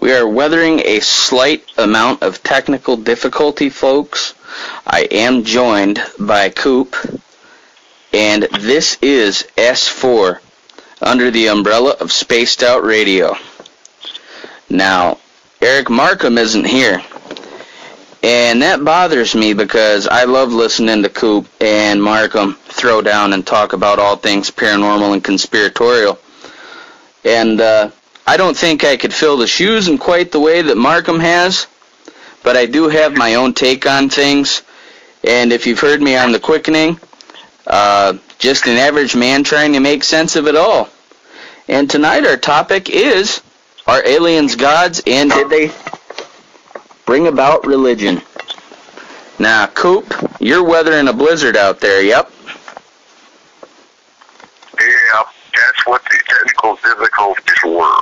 We are weathering a slight amount of technical difficulty, folks. I am joined by Coop, and this is S4, under the umbrella of Spaced Out Radio. Now, Eric Markham isn't here, and that bothers me because I love listening to Coop and Markham throw down and talk about all things paranormal and conspiratorial. And I don't think I could fill the shoes in quite the way that Markham has, but I do have my own take on things. And if you've heard me on The Quickening, just an average man trying to make sense of it all. And tonight our topic is, are aliens gods, and did they bring about religion? Now, Coop, you're weathering a blizzard out there, yep? Yeah, that's what the technical difficulties were.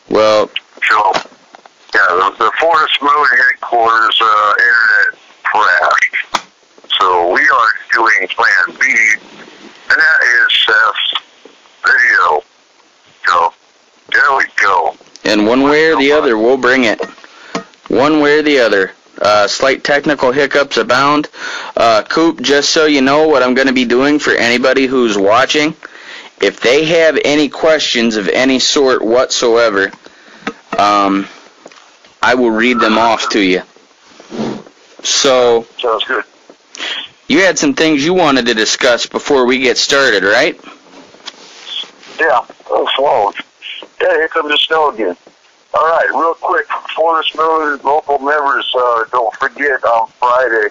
Well, so, yeah, the Forest Moon headquarters internet crashed. So we are doing Plan B, and that is Seth's video. So, there we go. And one way or the other, we'll bring it. One way or the other. Slight technical hiccups abound. Coop, just so you know what I'm going to be doing for anybody who's watching, if they have any questions of any sort whatsoever, I will read them off to you. So, sounds good. You had some things you wanted to discuss before we get started, right? Yeah, slow. Yeah, here comes the snow again. All right, real quick, Forest Moon local members, don't forget on Friday,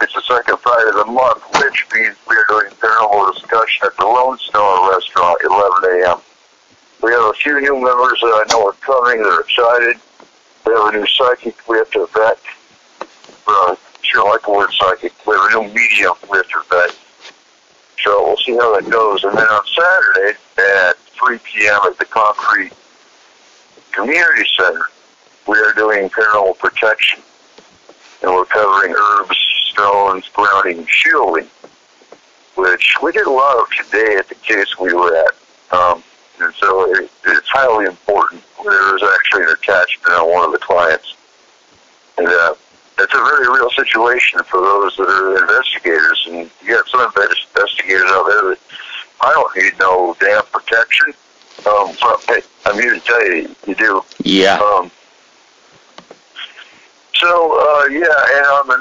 it's the second Friday of the month, which means we are doing paranormal discussion at the Lone Star Restaurant at 11 a.m. We have a few new members that I know are coming. They're excited. We have a new psychic we have to vet. You don't like the word psychic. We have a new medium we have to vet. So we'll see how that goes. And then on Saturday at 3 p.m. at the Concrete Community Center, we are doing paranormal protection. And we're covering herbs, stones, grounding, shielding, which we did a lot of today at the case we were at. And so it's highly important. There was actually an attachment on one of the clients. And it's a very real situation for those that are investigators. And you got some investigators out there that I don't need no damn protection. But hey, I'm here to tell you, you do. Yeah. Yeah, and on the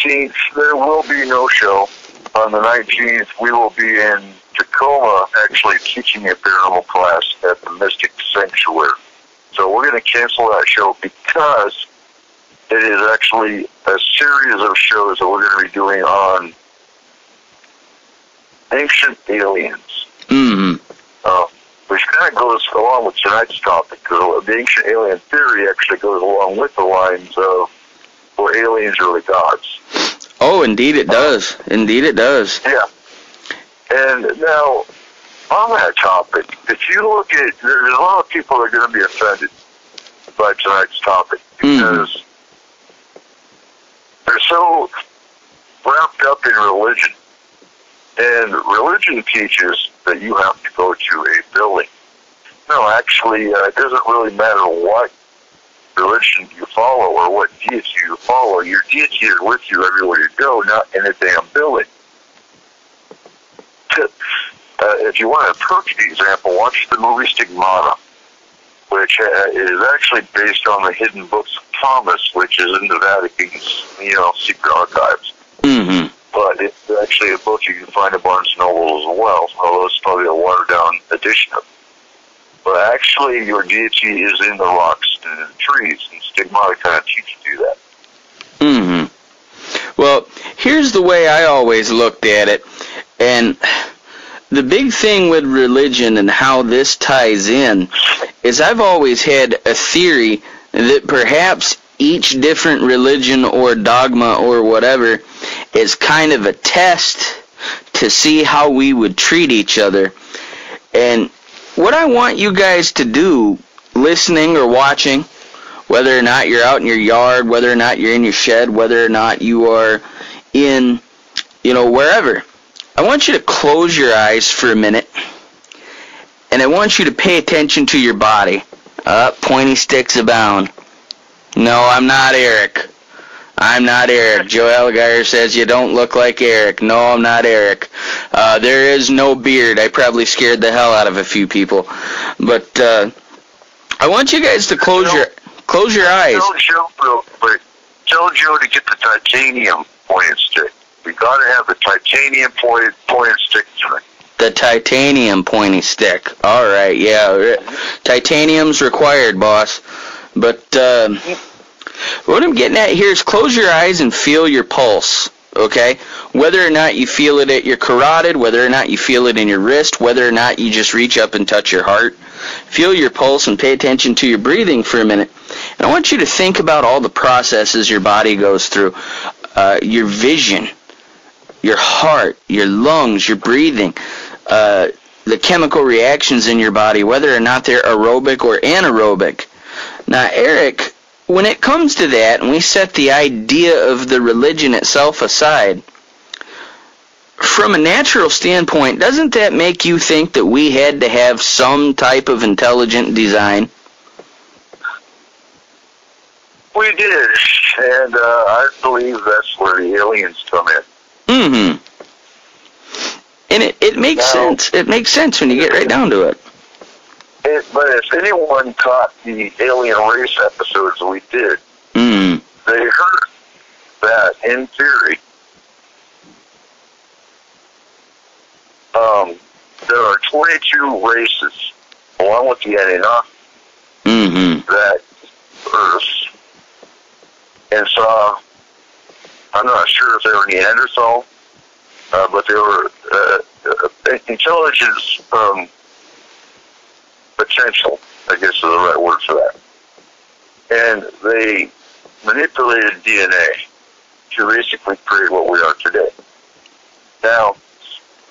19th, there will be no show. On the 19th, we will be in Tacoma actually teaching a paranormal class at the Mystic Sanctuary. So we're going to cancel that show because it is actually a series of shows that we're going to be doing on ancient aliens. Which kind of goes along with tonight's topic. The ancient alien theory actually goes along with the lines of, well, aliens are really gods. Oh, indeed it does. Indeed it does. Yeah. And now, on that topic, if you look at, there's a lot of people that are going to be offended by tonight's topic because they're so wrapped up in religion. And religion teaches that you have to go to a building. No, actually, it doesn't really matter what religion you follow or what deity you follow. Your deity is with you everywhere you go, not in a damn building. If you want a perfect example, watch the movie Stigmata, which is actually based on the hidden books of Thomas, which is in the Vatican's, secret archives. But it's actually a book you can find at Barnes & Noble as well, although it's probably a watered-down edition of it. But actually, your deity is in the rocks and in the trees, and Stigmata kind of teaches you that. Well, here's the way I always looked at it, and the big thing with religion and how this ties in is I've always had a theory that perhaps each different religion or dogma or whatever is kind of a test to see how we would treat each other. And what I want you guys to do, listening or watching, whether or not you're out in your yard, whether or not you're in your shed, whether or not you are in, wherever, I want you to close your eyes for a minute And I want you to pay attention to your body. Pointy sticks abound. No, I'm not Eric. I'm not Eric. Joe Alligator says you don't look like Eric. No, I'm not Eric. There is no beard. I probably scared the hell out of a few people. But I want you guys to close your eyes. Tell Joe to get the titanium pointed stick. We got to have the titanium pointed stick tonight. The titanium pointy stick. All right, yeah. Titanium's required, boss. But what I'm getting at here is close your eyes and feel your pulse, okay? Whether or not you feel it at your carotid, whether or not you feel it in your wrist, whether or not you just reach up and touch your heart, feel your pulse and pay attention to your breathing for a minute. And I want you to think about all the processes your body goes through, your vision, your heart, your lungs, your breathing, the chemical reactions in your body, whether or not they're aerobic or anaerobic. Now, Eric, when it comes to that, and we set the idea of the religion itself aside, from a natural standpoint, doesn't that make you think that we had to have some type of intelligent design? We did, and I believe that's where the aliens come in. Mm-hmm. And it makes sense. It makes sense when you get right down to it. But if anyone caught the alien race episodes we did, they heard that, in theory, there are 22 races, along with the Anunnaki, that Earth, and saw, I'm not sure if they were Neanderthal, but they were intelligence potential, I guess is the right word for that. And they manipulated DNA to basically create what we are today. Now,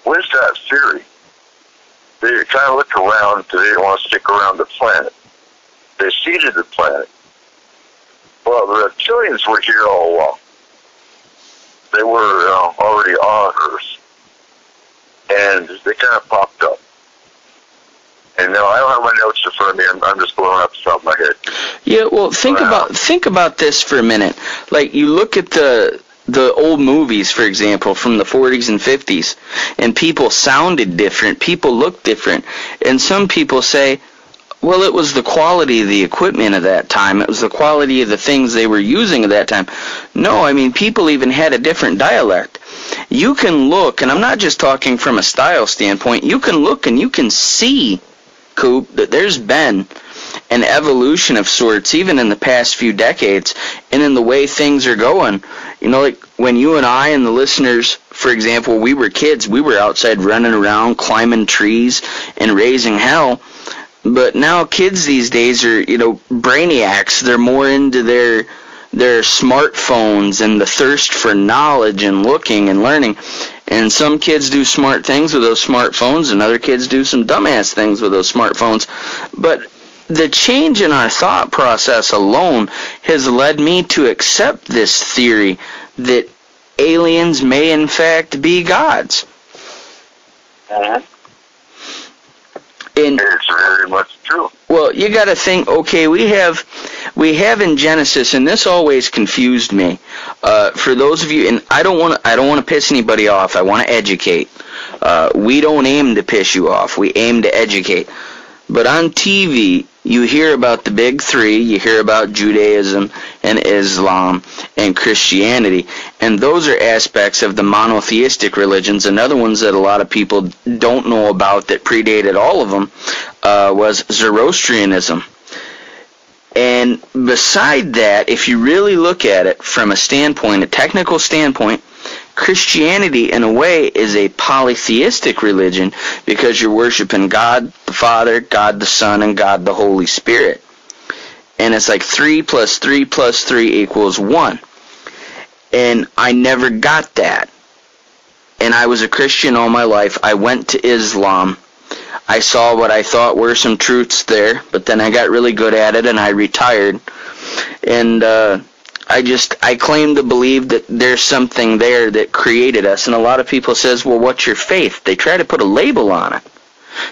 with that theory, they kind of looked around because they didn't want to stick around the planet. They seeded the planet. Well, the reptilians were here all along. They were already on Earth. And they kind of popped up. And now I don't have my notes in front of me. I'm just going off the top of my head. Yeah, well, think about this for a minute. Like, you look at the old movies, for example, from the 40s and 50s, and people sounded different, people looked different, and some people say, well, it was the quality of the equipment of that time, it was the quality of the things they were using at that time. No, I mean, people even had a different dialect. You can look, and I'm not just talking from a style standpoint, you can look and you can see, Coop, that there's been an evolution of sorts, even in the past few decades, and in the way things are going. You know, like when you and I and the listeners, for example, we were kids, we were outside running around, climbing trees, and raising hell. But now kids these days are, brainiacs. They're more into their smartphones and the thirst for knowledge and looking and learning. And some kids do smart things with those smartphones, and other kids do some dumbass things with those smartphones. But the change in our thought process alone has led me to accept this theory that aliens may in fact be gods. And it's very much true. Well, you got to think. Okay, we have in Genesis, and this always confused me. For those of you, and I don't want to piss anybody off. I want to educate. We don't aim to piss you off. We aim to educate. But on TV, you hear about the big three. You hear about Judaism and Islam and Christianity. And those are aspects of the monotheistic religions. Another ones that a lot of people don't know about that predated all of them was Zoroastrianism. And beside that, if you really look at it from a technical standpoint, Christianity, in a way, is a polytheistic religion because you're worshiping God the Father, God the Son, and God the Holy Spirit. And it's like 3 plus 3 plus 3 equals 1. And I never got that. And I was a Christian all my life. I went to Islam. I saw what I thought were some truths there, but then I got really good at it and I retired. And I claim to believe that there's something there that created us. And a lot of people says, well, what's your faith? They try to put a label on it.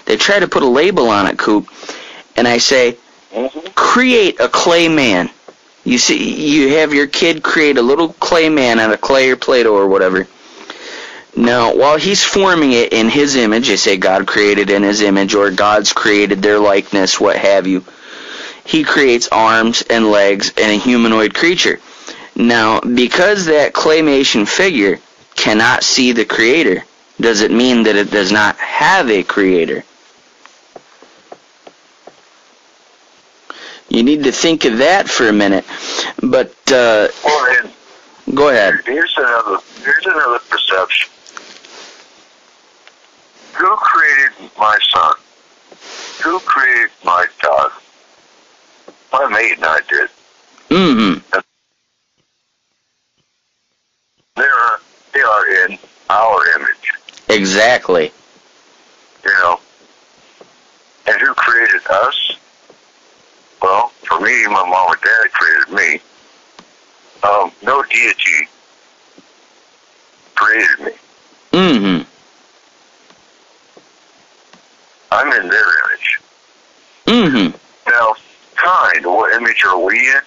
They try to put a label on it, Coop. And I say, create a clay man. You see, you have your kid create a little clay man out of clay or Play-Doh or whatever. Now, while he's forming it in his image, they say God created in his image, or God's created their likeness, what have you. He creates arms and legs and a humanoid creature. Now, because that claymation figure cannot see the creator, does it mean that it does not have a creator? You need to think of that for a minute. But go ahead. Here's another perception. Who created my son? Who created my daughter? My mate and I did. Mm-hmm. They are in our image. Exactly. You know. And who created us? Well, for me, my mom and dad created me. No deity created me. Mm-hmm. I'm in their image. Mm-hmm. Now, what image are we in?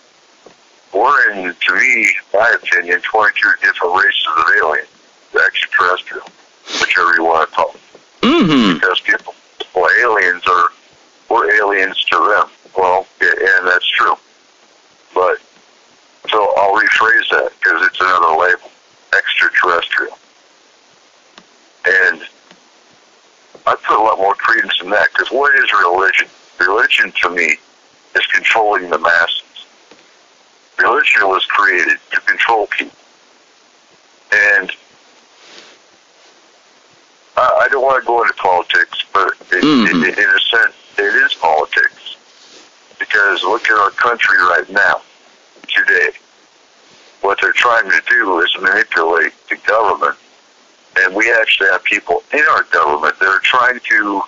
We're in, to me, my opinion, 22 different races of aliens, extraterrestrial, whichever you want to call them. Mm-hmm. Because we're aliens to them. Well, and that's true. But, so I'll rephrase that, because it's another label, extraterrestrial. And I put a lot more credence in that, because what is religion? Religion, to me, is controlling the masses. Religion was created to control people. And I don't want to go into politics, but in a sense, it is politics. Because look at our country right now, today. What they're trying to do is manipulate the government. And we actually have people in our government that are trying to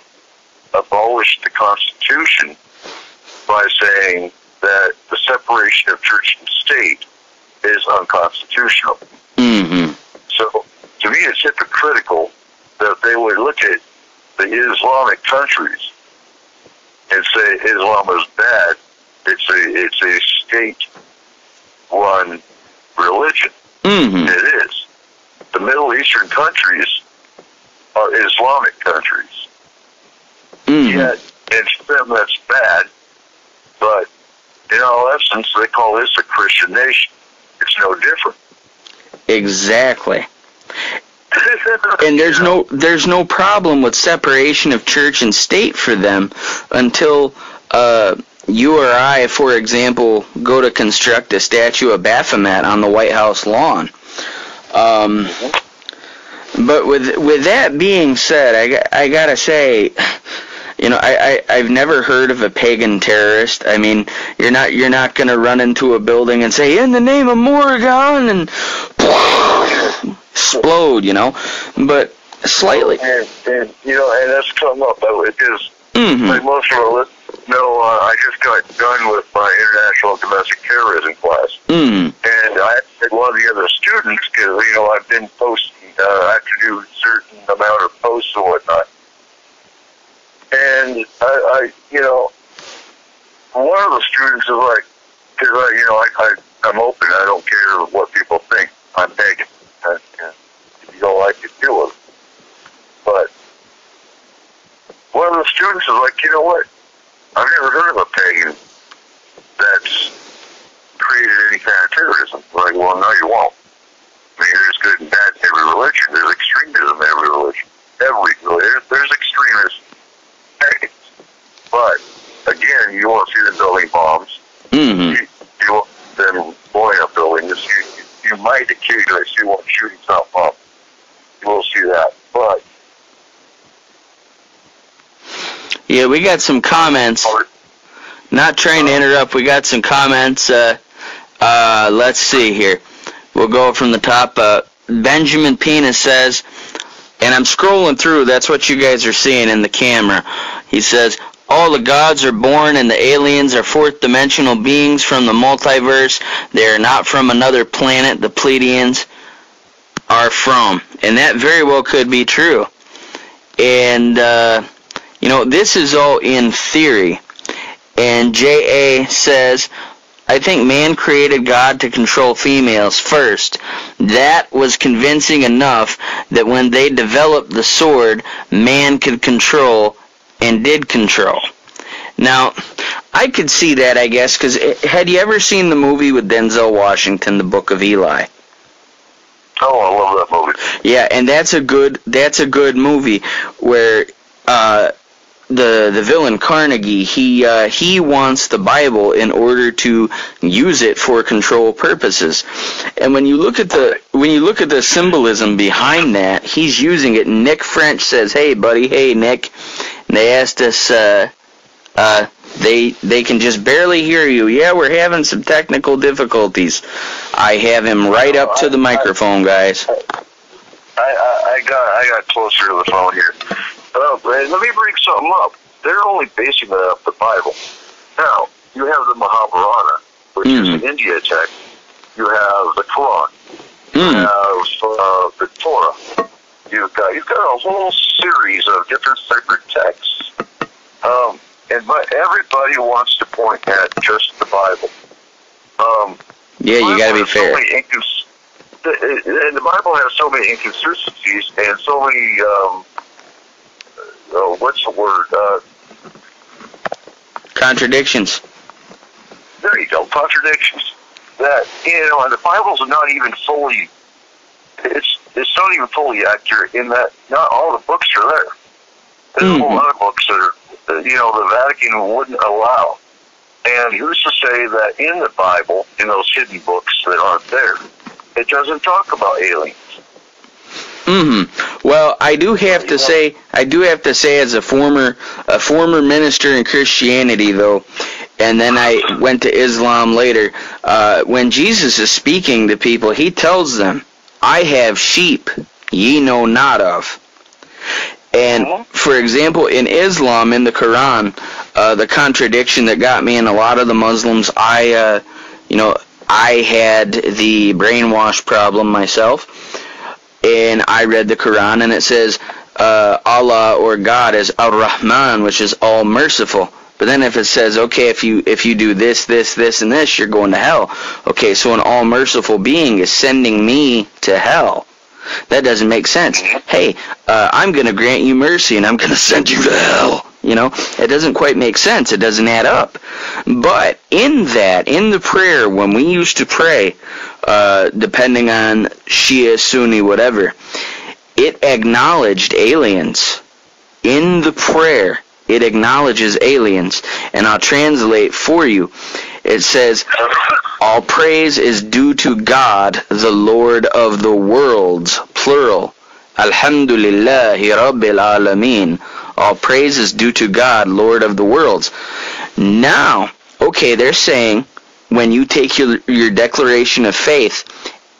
abolish the Constitution by saying that the separation of church and state is unconstitutional. Mm-hmm. So, to me, it's hypocritical that they would look at the Islamic countries and say Islam is bad. It's a state-run religion. Mm-hmm. It is. The Middle Eastern countries are Islamic countries. Mm-hmm. Yet, in them, that's bad. But in all essence, they call this a Christian nation. It's no different. Exactly. And there's no problem with separation of church and state for them until you or I, for example, go to construct a statue of Baphomet on the White House lawn. But with that being said, I gotta say, you know, I've never heard of a pagan terrorist. I mean, you're not gonna run into a building and say, in the name of Morrigan, and explode, you know. But slightly. And you know, and that's come up. It is like most of our listeners know. I just got done with my international domestic terrorism class, and I had one of the other students, because you know I've been posting. I have to do a certain amount of posts and whatnot. And I you know, one of the students is like, because I'm open. I don't care what people think. I'm pagan. If you don't like it, deal with it. But one of the students is like, you know what? I've never heard of a pagan that's created any kind of terrorism. I'm like, well, no, you won't. I mean, there's good and bad in every religion. There's extremism in every religion. There's extremists. But, again, you won't see them building bombs. You won't see them blowing up buildings. You might occasionally see one shooting something up. You will see that. But, yeah, we got some comments. Not trying to interrupt. We got some comments. Let's see here. We'll go from the top. Benjamin Pena says, and I'm scrolling through, that's what you guys are seeing in the camera. He says, all the gods are born and the aliens are fourth dimensional beings from the multiverse. They are not from another planet the Pleiadians are from. And that very well could be true. And, this is all in theory. And J.A. says, I think man created God to control females first. That was convincing enough that when they developed the sword, man could control and did control. Now, I could see that, I guess, because had you ever seen the movie with Denzel Washington, The Book of Eli? Oh, I love that movie. Yeah, and that's a good movie where the villain Carnegie, he wants the Bible in order to use it for control purposes. And when you look at the symbolism behind that, he's using it. Nick French says, "Hey buddy, hey Nick." And they asked us they can just barely hear you. Yeah, we're having some technical difficulties. I have him right up to the microphone, guys. I got closer to the phone here. Let me bring something up. They're only basing that off the Bible. Now, you have the Mahabharata, which is the India text. You have the Quran. You have the Torah. You've got a whole series of different sacred texts. But everybody wants to point at just the Bible. Yeah, you got to be fair. And the Bible has so many inconsistencies and so many, what's the word? Contradictions. There you go, contradictions. That, and the Bible's not even fully, it's not even fully accurate in that not all the books are there. There's a whole lot of books that are, the Vatican wouldn't allow. And who's to say that in the Bible, in those hidden books that aren't there, it doesn't talk about aliens? Well, I do have to say, as a former minister in Christianity, though, and then I went to Islam later, when Jesus is speaking to people, he tells them, I have sheep ye know not of. And, for example, in Islam, in the Quran, the contradiction that got me and a lot of the Muslims, I had the brainwash problem myself, and I read the Quran, and it says Allah or God is Ar-Rahman, which is all merciful. But then if it says, okay, if you do this, this, this, and this, you're going to hell. Okay, so an all merciful being is sending me to hell. That doesn't make sense. Hey, I'm going to grant you mercy, and I'm going to send you to hell. It doesn't quite make sense. It doesn't add up. But in the prayer, when we used to pray, depending on Shia, Sunni, whatever, it acknowledged aliens. In the prayer, it acknowledges aliens. And I'll translate for you. It says, all praise is due to God, the Lord of the worlds, plural. Alhamdulillahi Rabbil Alameen. All praise is due to God, Lord of the worlds. Now, okay, they're saying, when you take your declaration of faith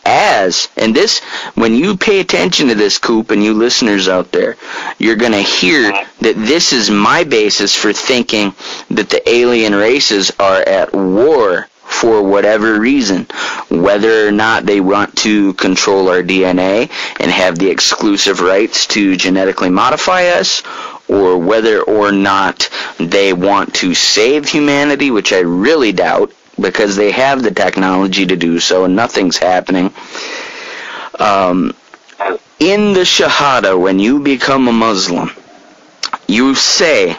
and this, when you pay attention to this, Coop, and you listeners out there, you're going to hear that this is my basis for thinking that the alien races are at war for whatever reason, whether or not they want to control our DNA and have the exclusive rights to genetically modify us, or whether or not they want to save humanity, which I really doubt, because they have the technology to do so and nothing's happening. In the Shahada, when you become a Muslim, you say,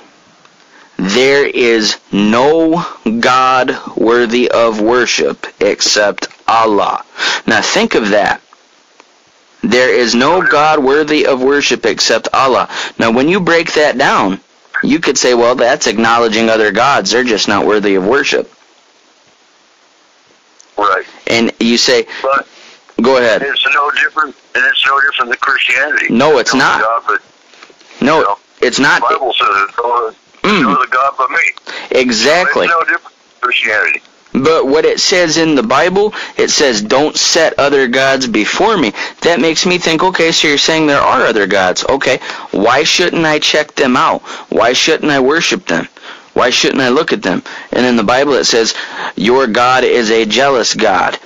there is no God worthy of worship except Allah. Now think of that. There is no God worthy of worship except Allah. Now when you break that down, you could say, well, that's acknowledging other gods. They're just not worthy of worship. Right. And you say, but go ahead. It's no different than Christianity. No, it's not. God, no, it's not. The Bible says it's no other God but me. Exactly. So it's no different than Christianity. But what it says in the Bible, it says, don't set other gods before me. That makes me think, okay, so you're saying there are other gods. Okay, why shouldn't I check them out? Why shouldn't I worship them? Why shouldn't I look at them? And in the Bible it says, your God is a jealous God.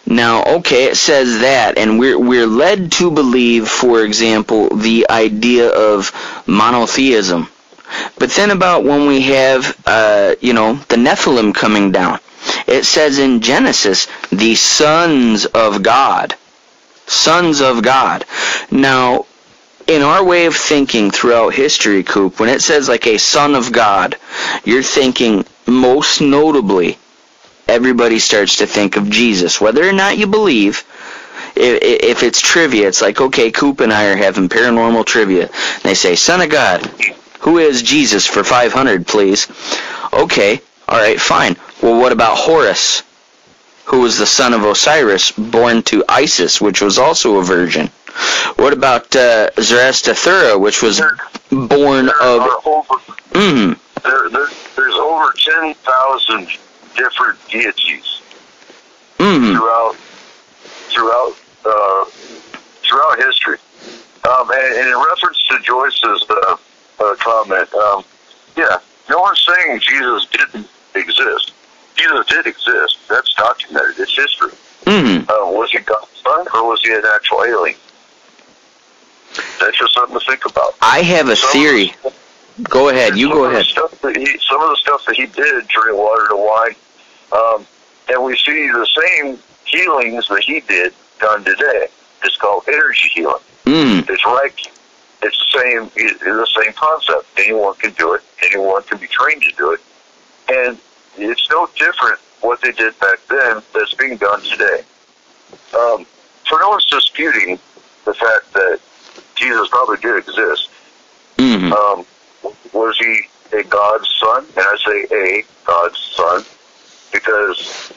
Now, okay, it says that, and we're led to believe, for example, the idea of monotheism. But then about when we have, the Nephilim coming down, it says in Genesis, the sons of God. Sons of God. Now, in our way of thinking throughout history, Coop, when it says like a son of God, you're thinking most notably, everybody starts to think of Jesus. Whether or not you believe, if it's trivia, it's like, okay, Coop and I are having paranormal trivia. And they say, son of God, who is Jesus for 500, please? Okay, alright, fine. Well, what about Horus, who was the son of Osiris, born to Isis, which was also a virgin? What about Zarathustra, which was born of... There's over 10,000 different deities throughout history. And in reference to Joyce's comment, no one's saying Jesus didn't exist. Jesus did exist. That's documented. It's history. Was he God's son, or was he an actual alien? That's just something to think about. I have a theory. Go ahead. You go ahead. Some of the stuff that he did turning water to wine, and we see the same healings that he did done today. It's called energy healing. It's Reiki. It's the same concept. Anyone can do it. Anyone can be trained to do it. And it's no different what they did back then that's being done today. For no one's disputing the fact that Jesus probably did exist. Was he a God's son? And I say a God's son because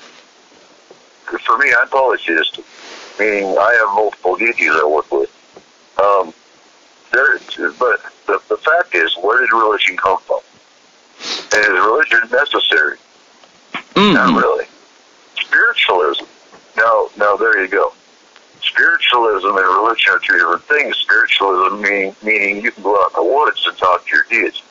for me, I'm polytheistic, meaning I have multiple deities I work with. But the fact is, where did religion come from? And is religion necessary? Not really. Spiritualism. Now there you go. Spiritualism and religion are two different things. Spiritualism meaning you can go out in the woods and talk to your deity.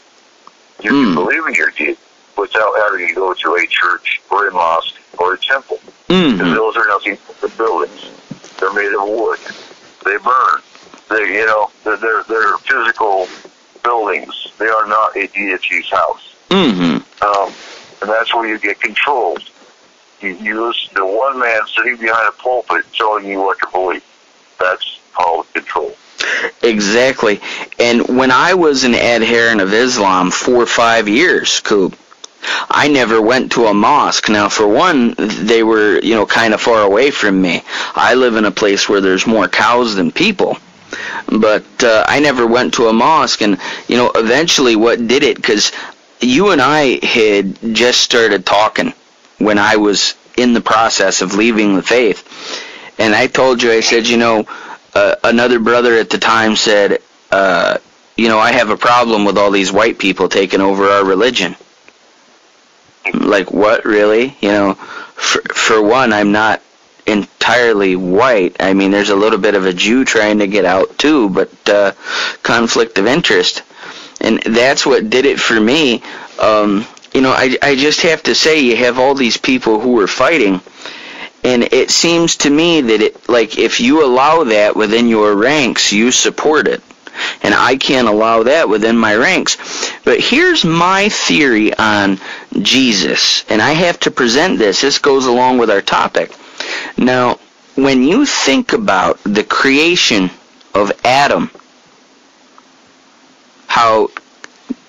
You can believe in your deity without having to go to a church or a mosque or a temple. Because those are nothing but buildings. They're made of wood. They burn. They're physical buildings. They are not a deity's house. And that's where you get controlled. You listen to one man sitting behind a pulpit telling you what to believe. That's called control. Exactly. And when I was an adherent of Islam for 5 years, Coop, I never went to a mosque. Now, for one, they were, kind of far away from me. I live in a place where there's more cows than people. But I never went to a mosque. And, eventually what did it, because you and I had just started talking when I was in the process of leaving the faith. And I told you, I said, another brother at the time said, I have a problem with all these white people taking over our religion. Like, what, really? For one, I'm not entirely white. I mean, there's a little bit of a Jew trying to get out, too, but conflict of interest. And that's what did it for me. I just have to say, you have all these people who are fighting, and it seems to me that if you allow that within your ranks, you support it. And I can't allow that within my ranks. But here's my theory on Jesus, and I have to present this. This goes along with our topic. Now, when you think about the creation of Adam, how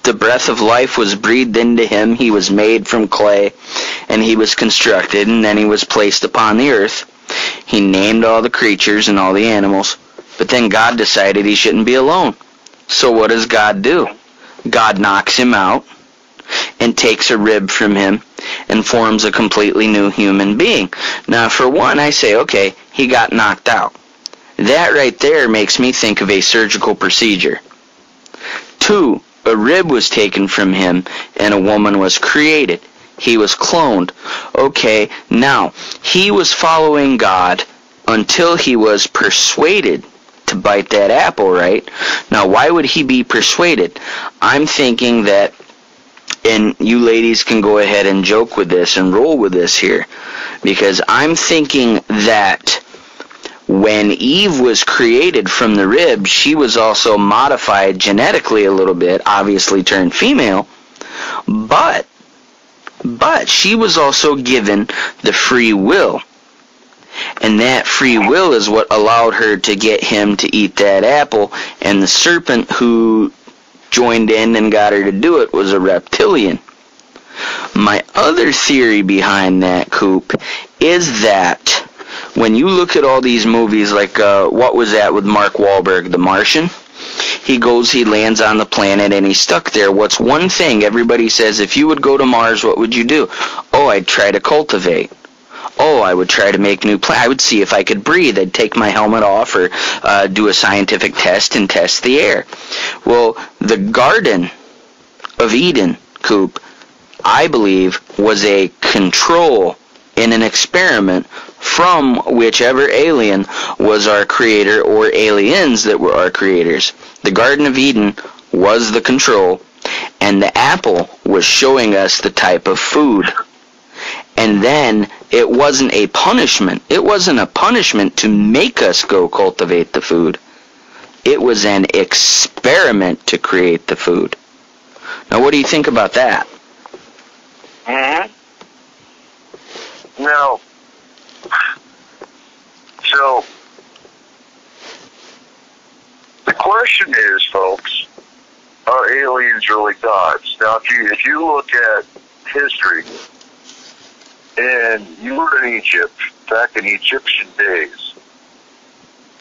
the breath of life was breathed into him, he was made from clay, and he was constructed, and then he was placed upon the earth. He named all the creatures and all the animals, but then God decided he shouldn't be alone. So what does God do? God knocks him out and takes a rib from him and forms a completely new human being. Now, for one, I say, okay, he got knocked out. That right there makes me think of a surgical procedure. 2, a rib was taken from him and a woman was created. He was cloned. Okay, now, he was following God until he was persuaded to bite that apple, right? Now, why would he be persuaded? I'm thinking that, and you ladies can go ahead and joke with this and roll with this here, because I'm thinking that when Eve was created from the rib, she was also modified genetically a little bit, obviously turned female, but she was also given the free will. And that free will is what allowed her to get him to eat that apple, and the serpent who joined in and got her to do it was a reptilian. My other theory behind that, Coop, is that when you look at all these movies, like what was that with Mark Wahlberg, The Martian? He lands on the planet, and he's stuck there. What's one thing everybody says, if you would go to Mars, what would you do? Oh, I'd try to cultivate. Oh, I would try to make new plants. I would see if I could breathe. I'd take my helmet off or do a scientific test and test the air. Well, the Garden of Eden, Coop, I believe, was a control in an experiment from whichever alien was our creator or aliens that were our creators. The Garden of Eden was the control, and the apple was showing us the type of food. And then it wasn't a punishment. It wasn't a punishment to make us go cultivate the food. It was an experiment to create the food. Now, what do you think about that? Now, so the question is, folks, are aliens really gods? Now, if you look at history, and you were in Egypt, back in Egyptian days,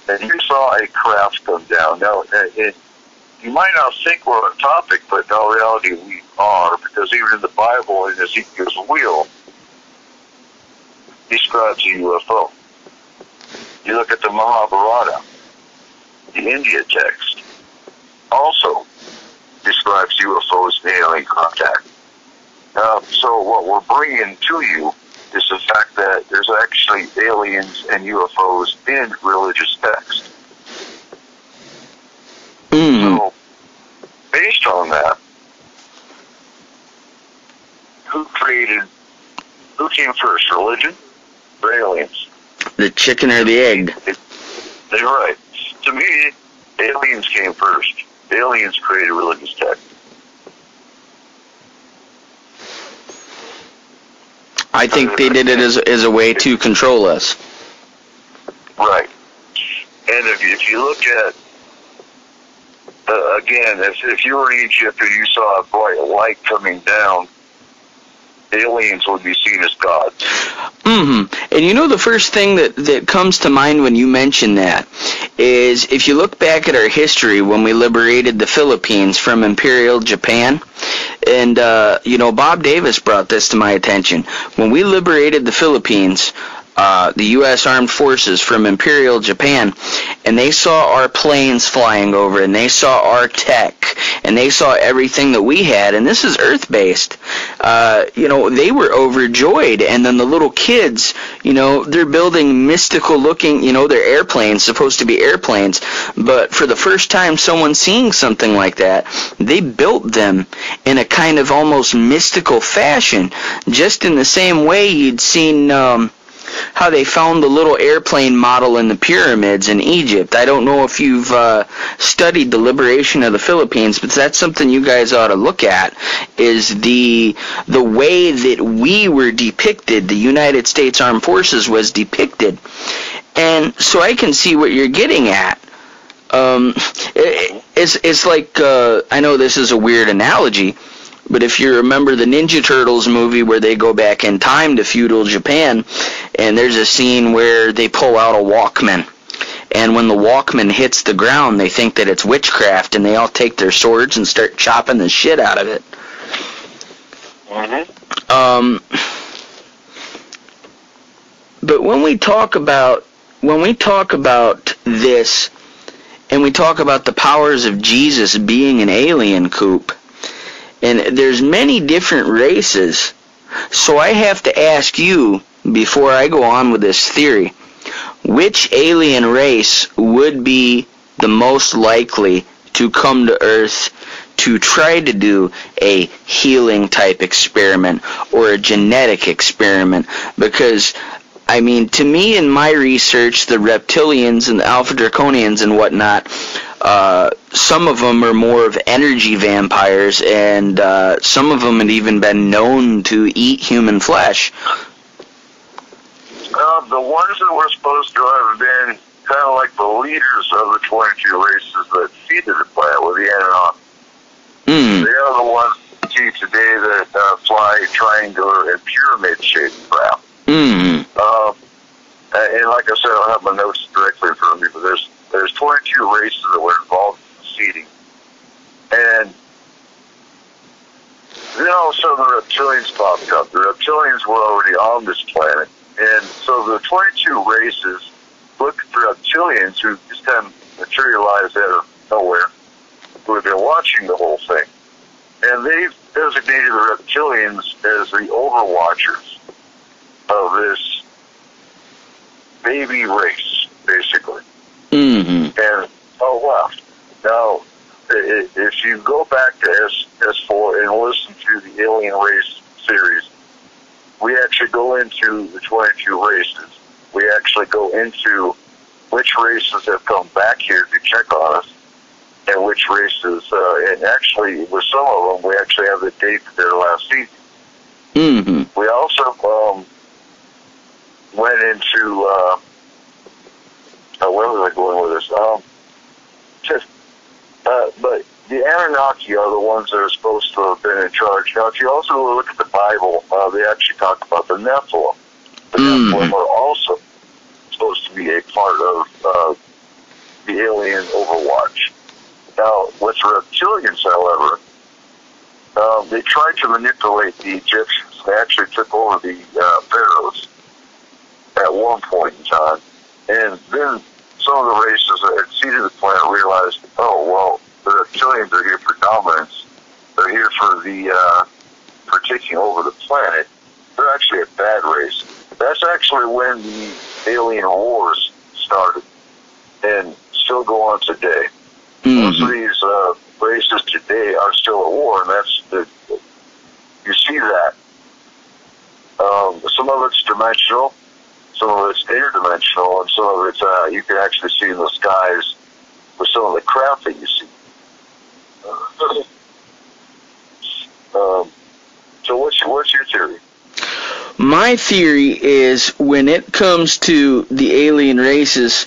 and you saw a craft come down. Now, you might not think we're on topic, but in reality we are, because even in the Bible, in Ezekiel's wheel, describes a UFO. You look at the Mahabharata, the India text, also describes UFOs and alien contact. So what we're bringing to you is the fact that there's actually aliens and UFOs in religious text. So, based on that, who came first, religion or aliens? The chicken or the egg? They're right. To me, aliens came first. Aliens created religious text. I think they did it as a way to control us. Right. And if you look at, again, if you were in Egypt and you saw a bright light coming down, aliens would be seen as gods. And you know, the first thing that comes to mind when you mention that is, if you look back at our history when we liberated the Philippines from Imperial Japan, and you know, Bob Davis brought this to my attention. When we liberated the Philippines, the U.S. Armed Forces from Imperial Japan, and they saw our planes flying over, and they saw our tech, and they saw everything that we had, and this is Earth-based. You know, they were overjoyed, and then the little kids, you know, they're building mystical-looking, you know, they're airplanes, supposed to be airplanes, but for the first time someone seeing something like that, they built them in a kind of almost mystical fashion, just in the same way you'd seen how they found the little airplane model in the pyramids in Egypt. I don't know if you've studied the liberation of the Philippines, but that's something you guys ought to look at, is the way that we were depicted, the United States Armed Forces was depicted. And so I can see what you're getting at. It's like, I know this is a weird analogy, but if you remember the Ninja Turtles movie where they go back in time to feudal Japan, and there's a scene where they pull out a Walkman, and when the Walkman hits the ground, they think that it's witchcraft, and they all take their swords and start chopping the shit out of it. But when we talk about this, and we talk about the powers of Jesus being an alien, Coop, and there's many different races, so I have to ask you, before I go on with this theory, which alien race would be the most likely to come to Earth to try to do a healing type experiment or a genetic experiment? Because I mean, to me, in my research, the reptilians and the alpha draconians and whatnot, some of them are more of energy vampires, and some of them had even been known to eat human flesh. The ones that were supposed to have been kind of like the leaders of the 22 races that seeded the planet were the Anunnaki. They are the ones you see today that fly triangular and pyramid-shaped craft. And like I said, I don't have my notes directly in front of me, but there's 22 races that were involved in the seeding. And then all of a sudden the reptilians popped up. The reptilians were already on this planet. And so the 22 races looked at the reptilians who just kind of materialized out of nowhere, who had been watching the whole thing. And they designated the reptilians as the overwatchers of this baby race, basically. And left. Now, if you go back to S4 and listen to the Alien Race series, we actually go into the 22 races. We actually go into which races have come back here to check on us, and which races, and actually with some of them, we actually have the date for their last season. We also went into, where was I going with this? But the Anunnaki are the ones that are supposed to have been in charge. Now, if you also look at the Bible, they actually talk about the Nephilim. The Nephilim are also supposed to be a part of the alien overwatch. Now, with the reptilians, however, they tried to manipulate the Egyptians. They actually took over the pharaohs at one point in time. And then some of the races that had seeded the planet realized, oh, well, the reptilians are here for dominance. They're here for for taking over the planet. They're actually a bad race. That's actually when the alien wars started and still go on today. Most of these races today are still at war, and you see that. Some of it's dimensional, some of it's interdimensional, and some of it's you can actually see in the skies with some of the craft that you see. So what's your theory? My theory is when it comes to the alien races,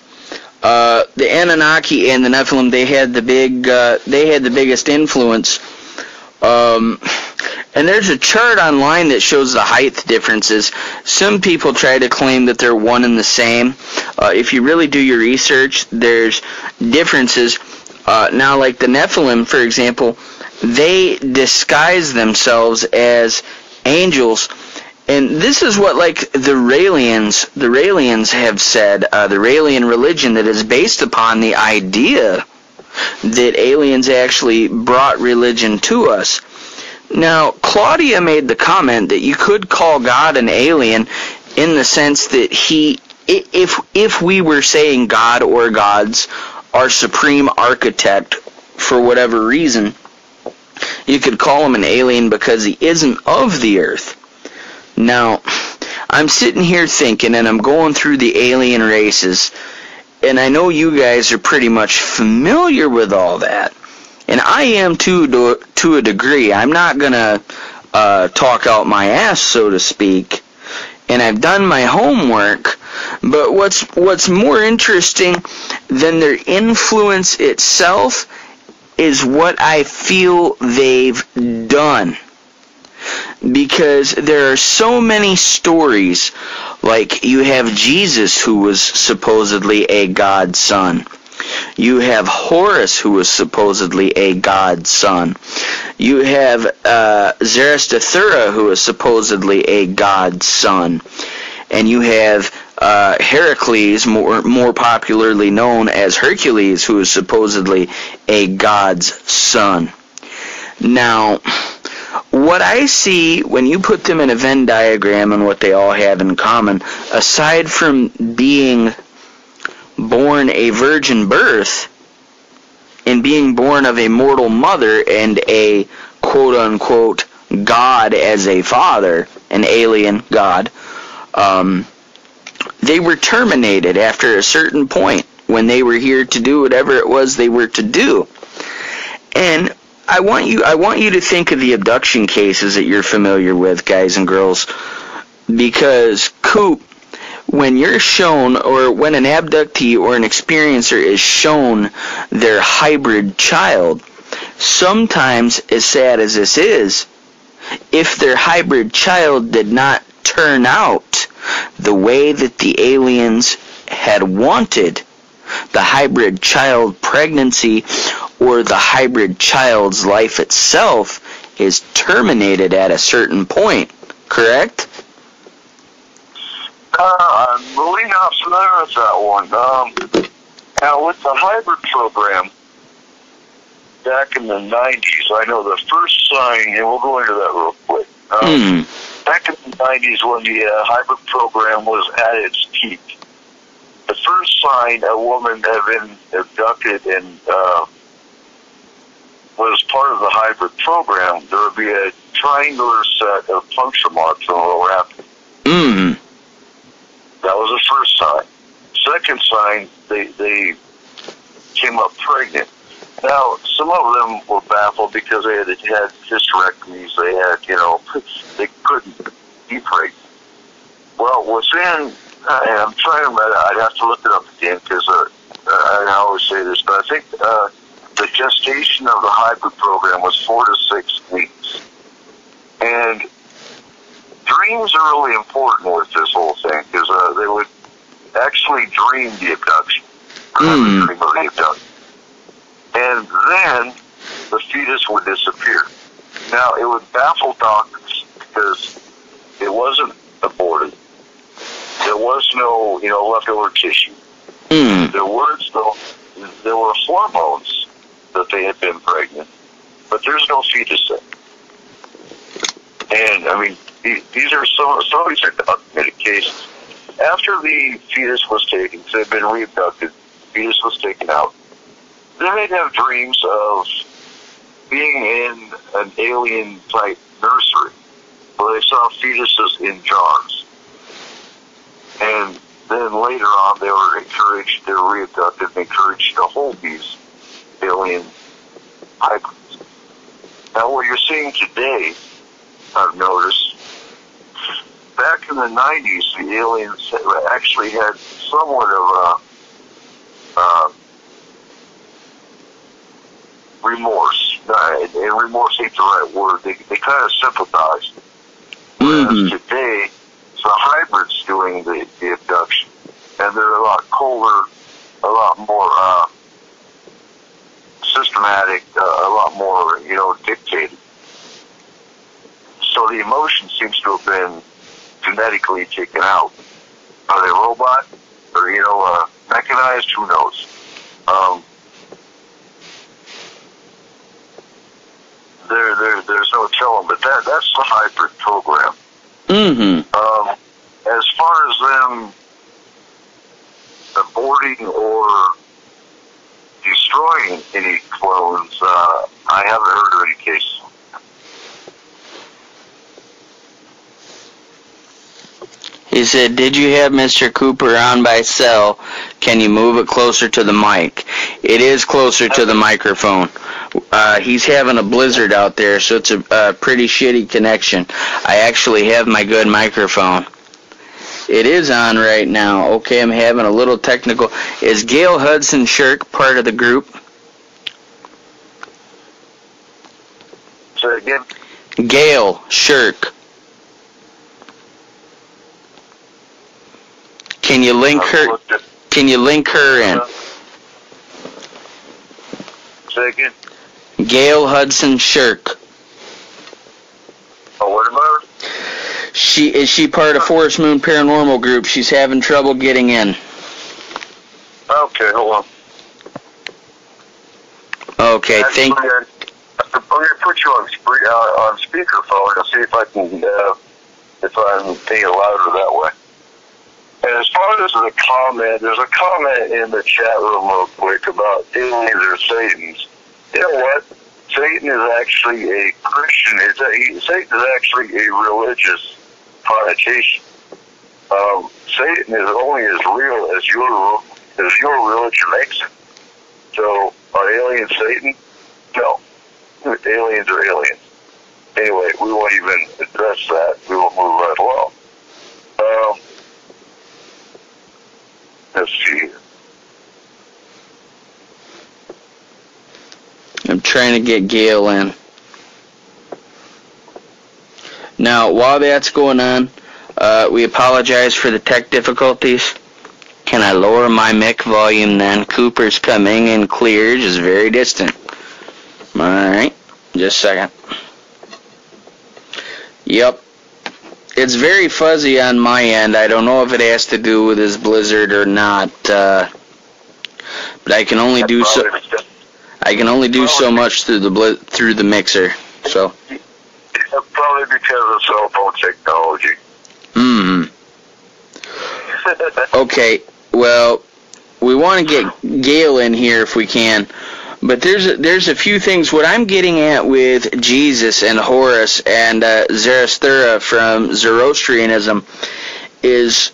the Anunnaki and the Nephilim, they had the biggest influence. And there's a chart online that shows the height differences. Some people try to claim that they're one and the same. If you really do your research, there's differences. Now, like the Nephilim, for example, they disguise themselves as angels. And this is what, like, the Raelians have said, the Raelian religion that is based upon the idea that aliens actually brought religion to us. Now, Claudia made the comment that you could call God an alien in the sense that if we were saying God or gods, our supreme architect, for whatever reason, you could call him an alien because he isn't of the earth. Now, I'm sitting here thinking, and I'm going through the alien races, and I know you guys are pretty much familiar with all that. And I am to a degree. I'm not going to talk out my ass, so to speak. And I've done my homework. But what's more interesting than their influence itself is what I feel they've done. Because there are so many stories, like you have Jesus, who was supposedly a God's son. You have Horus, who was supposedly a God's son. You have Zarathustra, who was supposedly a God's son. And you have Heracles, more popularly known as Hercules, who is supposedly a God's son. Now, what I see when you put them in a Venn diagram and what they all have in common, aside from being born a virgin birth and being born of a mortal mother and a quote-unquote God as a father, an alien God, they were terminated after a certain point when they were here to do whatever it was they were to do. And I want you to think of the abduction cases that you're familiar with, guys and girls, because Coop, when you're shown, or when an abductee or an experiencer is shown their hybrid child, sometimes, as sad as this is, if their hybrid child did not turn out the way that the aliens had wanted, the hybrid child pregnancy or the hybrid child's life itself is terminated at a certain point, correct? I'm really not familiar with that one. Now, with the hybrid program, back in the 90s, I know the first sign, and we'll go into that real quick. Back in the 90s, when the hybrid program was at its peak, the first sign a woman had been abducted and was part of the hybrid program, there would be a triangular set of puncture marks on the lower abdomen. That was the first sign. Second sign, they came up pregnant. Now, some of them were baffled because they had hysterectomies. They had, they couldn't be pregnant. Well, within, I'm trying to remember, I'd have to look it up again because I always say this, but I think the gestation of the hybrid program was 4 to 6 weeks. And dreams are really important with this whole thing because they would actually dream the abduction. Dream of the abduction. And then the fetus would disappear. Now, it would baffle doctors because it wasn't aborted. There was no, leftover tissue. There were hormones that they had been pregnant, but there's no fetus there. And, these are some of these are documented cases. After the fetus was taken, so it had been re-abducted, the fetus was taken out, then they'd have dreams of being in an alien-type nursery where they saw fetuses in jars. And then later on, they were re-abducted and encouraged to hold these alien hybrids. Now, what you're seeing today, I've noticed, back in the 90s, the aliens actually had somewhat of a remorse. And remorse ain't the right word. They kind of sympathized. Whereas today, it's the hybrids doing the abduction. And they're a lot colder, a lot more systematic, a lot more, dictated. So the emotion seems to have been genetically taken out. Are they robot or, mechanized? Who knows? There's no telling, but that's the hybrid program. As far as them aborting or destroying any clones, I haven't heard of any cases. He said, did you have Mr. Cooper on by cell? Can you move it closer to the mic? It is closer to the microphone. He's having a blizzard out there, so it's a pretty shitty connection. I actually have my good microphone. It is on right now. Okay, I'm having a little technical. Is Gail Hudson Shirk part of the group? Say it again? Gail Shirk. Can you link her? Can you link her in? Say again. Gail Hudson Shirk. Oh, what about her? Is she part of Forest Moon Paranormal Group? She's having trouble getting in. Okay, hold on. Okay, I'm going to put you on speakerphone and see if I can if I'm thinking louder that way. And as far as the comment, there's a comment in the chat room real quick about aliens or Satans. You know what? Satan is actually a Christian. Satan is actually a religious connotation. Satan is only as real as your religion makes it. So, are aliens Satan? No. Aliens are aliens. Anyway, we won't even address that. We will move right along. Let's see here. I'm trying to get Gail in. Now, while that's going on, we apologize for the tech difficulties. Can I lower my mic volume then? Cooper's coming in clear, just very distant. Alright, just a second. Yep. It's very fuzzy on my end. I don't know if it has to do with this blizzard or not. But I can only do so. I can only do so much through the mixer. So. Probably because of cell phone technology. Okay. Well, we want to get Gail in here if we can. But there's a few things. What I'm getting at with Jesus and Horus and Zarathustra from Zoroastrianism is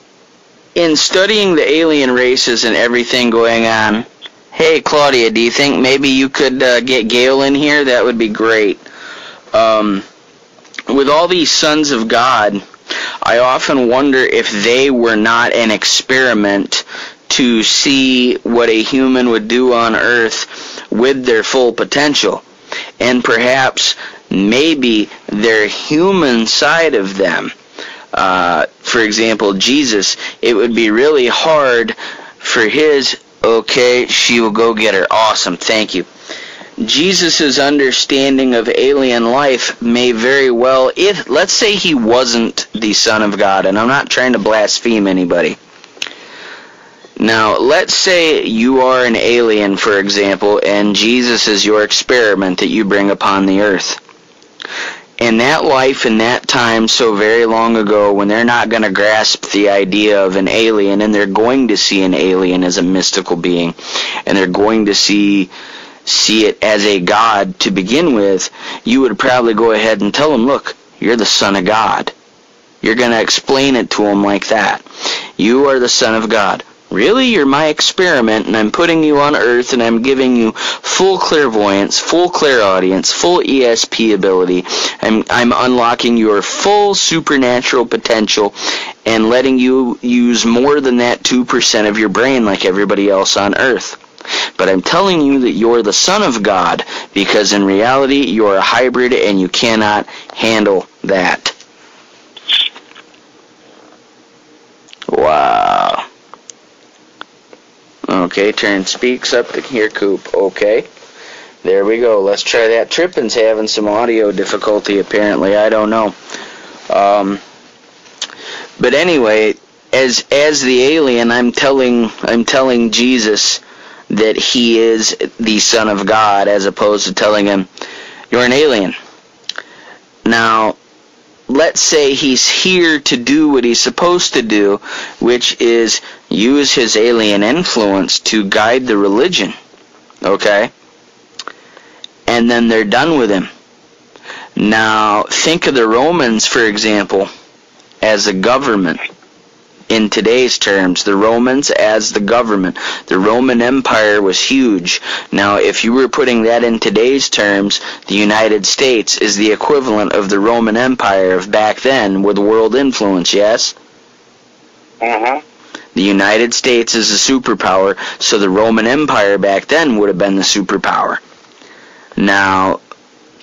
in studying the alien races and everything going on. Hey, Claudia, do you think maybe you could get Gail in here? That would be great. With all these sons of God, I often wonder if they were not an experiment to see what a human would do on Earth with their full potential, and perhaps maybe their human side of them. For example, Jesus, it would be really hard for his, okay, she will go get her, awesome, thank you. Jesus' understanding of alien life may very well, if let's say he wasn't the Son of God, and I'm not trying to blaspheme anybody. Now, let's say you are an alien, for example, and Jesus is your experiment that you bring upon the earth. In that life, in that time, so very long ago, when they're not going to grasp the idea of an alien, and they're going to see an alien as a mystical being, and they're going to see it as a god to begin with, you would probably go ahead and tell them, look, you're the Son of God. You're going to explain it to them like that. You are the Son of God. Really, you're my experiment, and I'm putting you on Earth, and I'm giving you full clairvoyance, full clairaudience, full ESP ability. I'm unlocking your full supernatural potential and letting you use more than that 2% of your brain like everybody else on Earth. But I'm telling you that you're the Son of God, because in reality, you're a hybrid, and you cannot handle that. Wow. Okay, turn speaks up to hear Coop. Okay. There we go. Let's try that. Trippin's having some audio difficulty apparently. I don't know. But anyway, as the alien, I'm telling Jesus that he is the Son of God, as opposed to telling him, you're an alien. Now, let's say he's here to do what he's supposed to do, which is use his alien influence to guide the religion, okay? And then they're done with him. Now, think of the Romans, for example, as a government. In today's terms, the Romans as the government. The Roman Empire was huge. Now, if you were putting that in today's terms, the United States is the equivalent of the Roman Empire of back then with world influence, yes? Mm-hmm. The United States is a superpower, so the Roman Empire back then would have been the superpower. Now,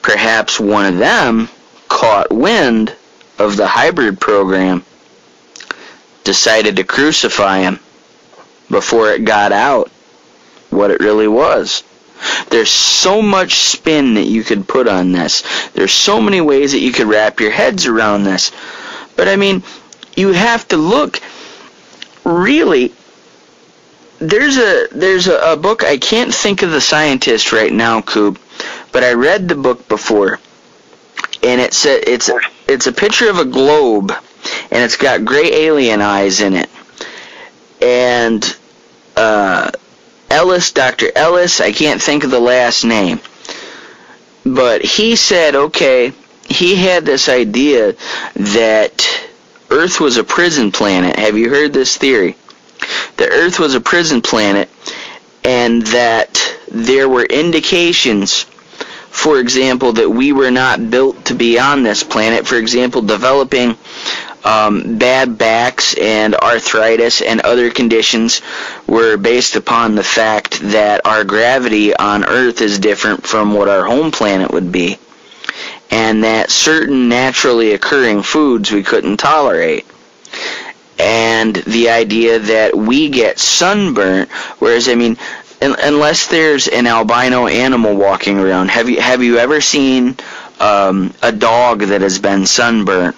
perhaps one of them caught wind of the hybrid program, decided to crucify him before it got out what it really was. There's so much spin that you could put on this. There's so many ways that you could wrap your heads around this. But I mean, you have to look, really, there's a book, I can't think of the scientist right now, Coop, but I read the book before, and it's a picture of a globe, and it's got gray alien eyes in it. And Dr. Ellis, I can't think of the last name, but he said, okay, he had this idea that Earth was a prison planet. Have you heard this theory? The Earth was a prison planet, and that there were indications, for example, that we were not built to be on this planet. For example, developing bad backs and arthritis and other conditions were based upon the fact that our gravity on Earth is different from what our home planet would be, and that certain naturally occurring foods we couldn't tolerate. And the idea that we get sunburnt, whereas, I mean, unless there's an albino animal walking around, have you ever seen a dog that has been sunburnt,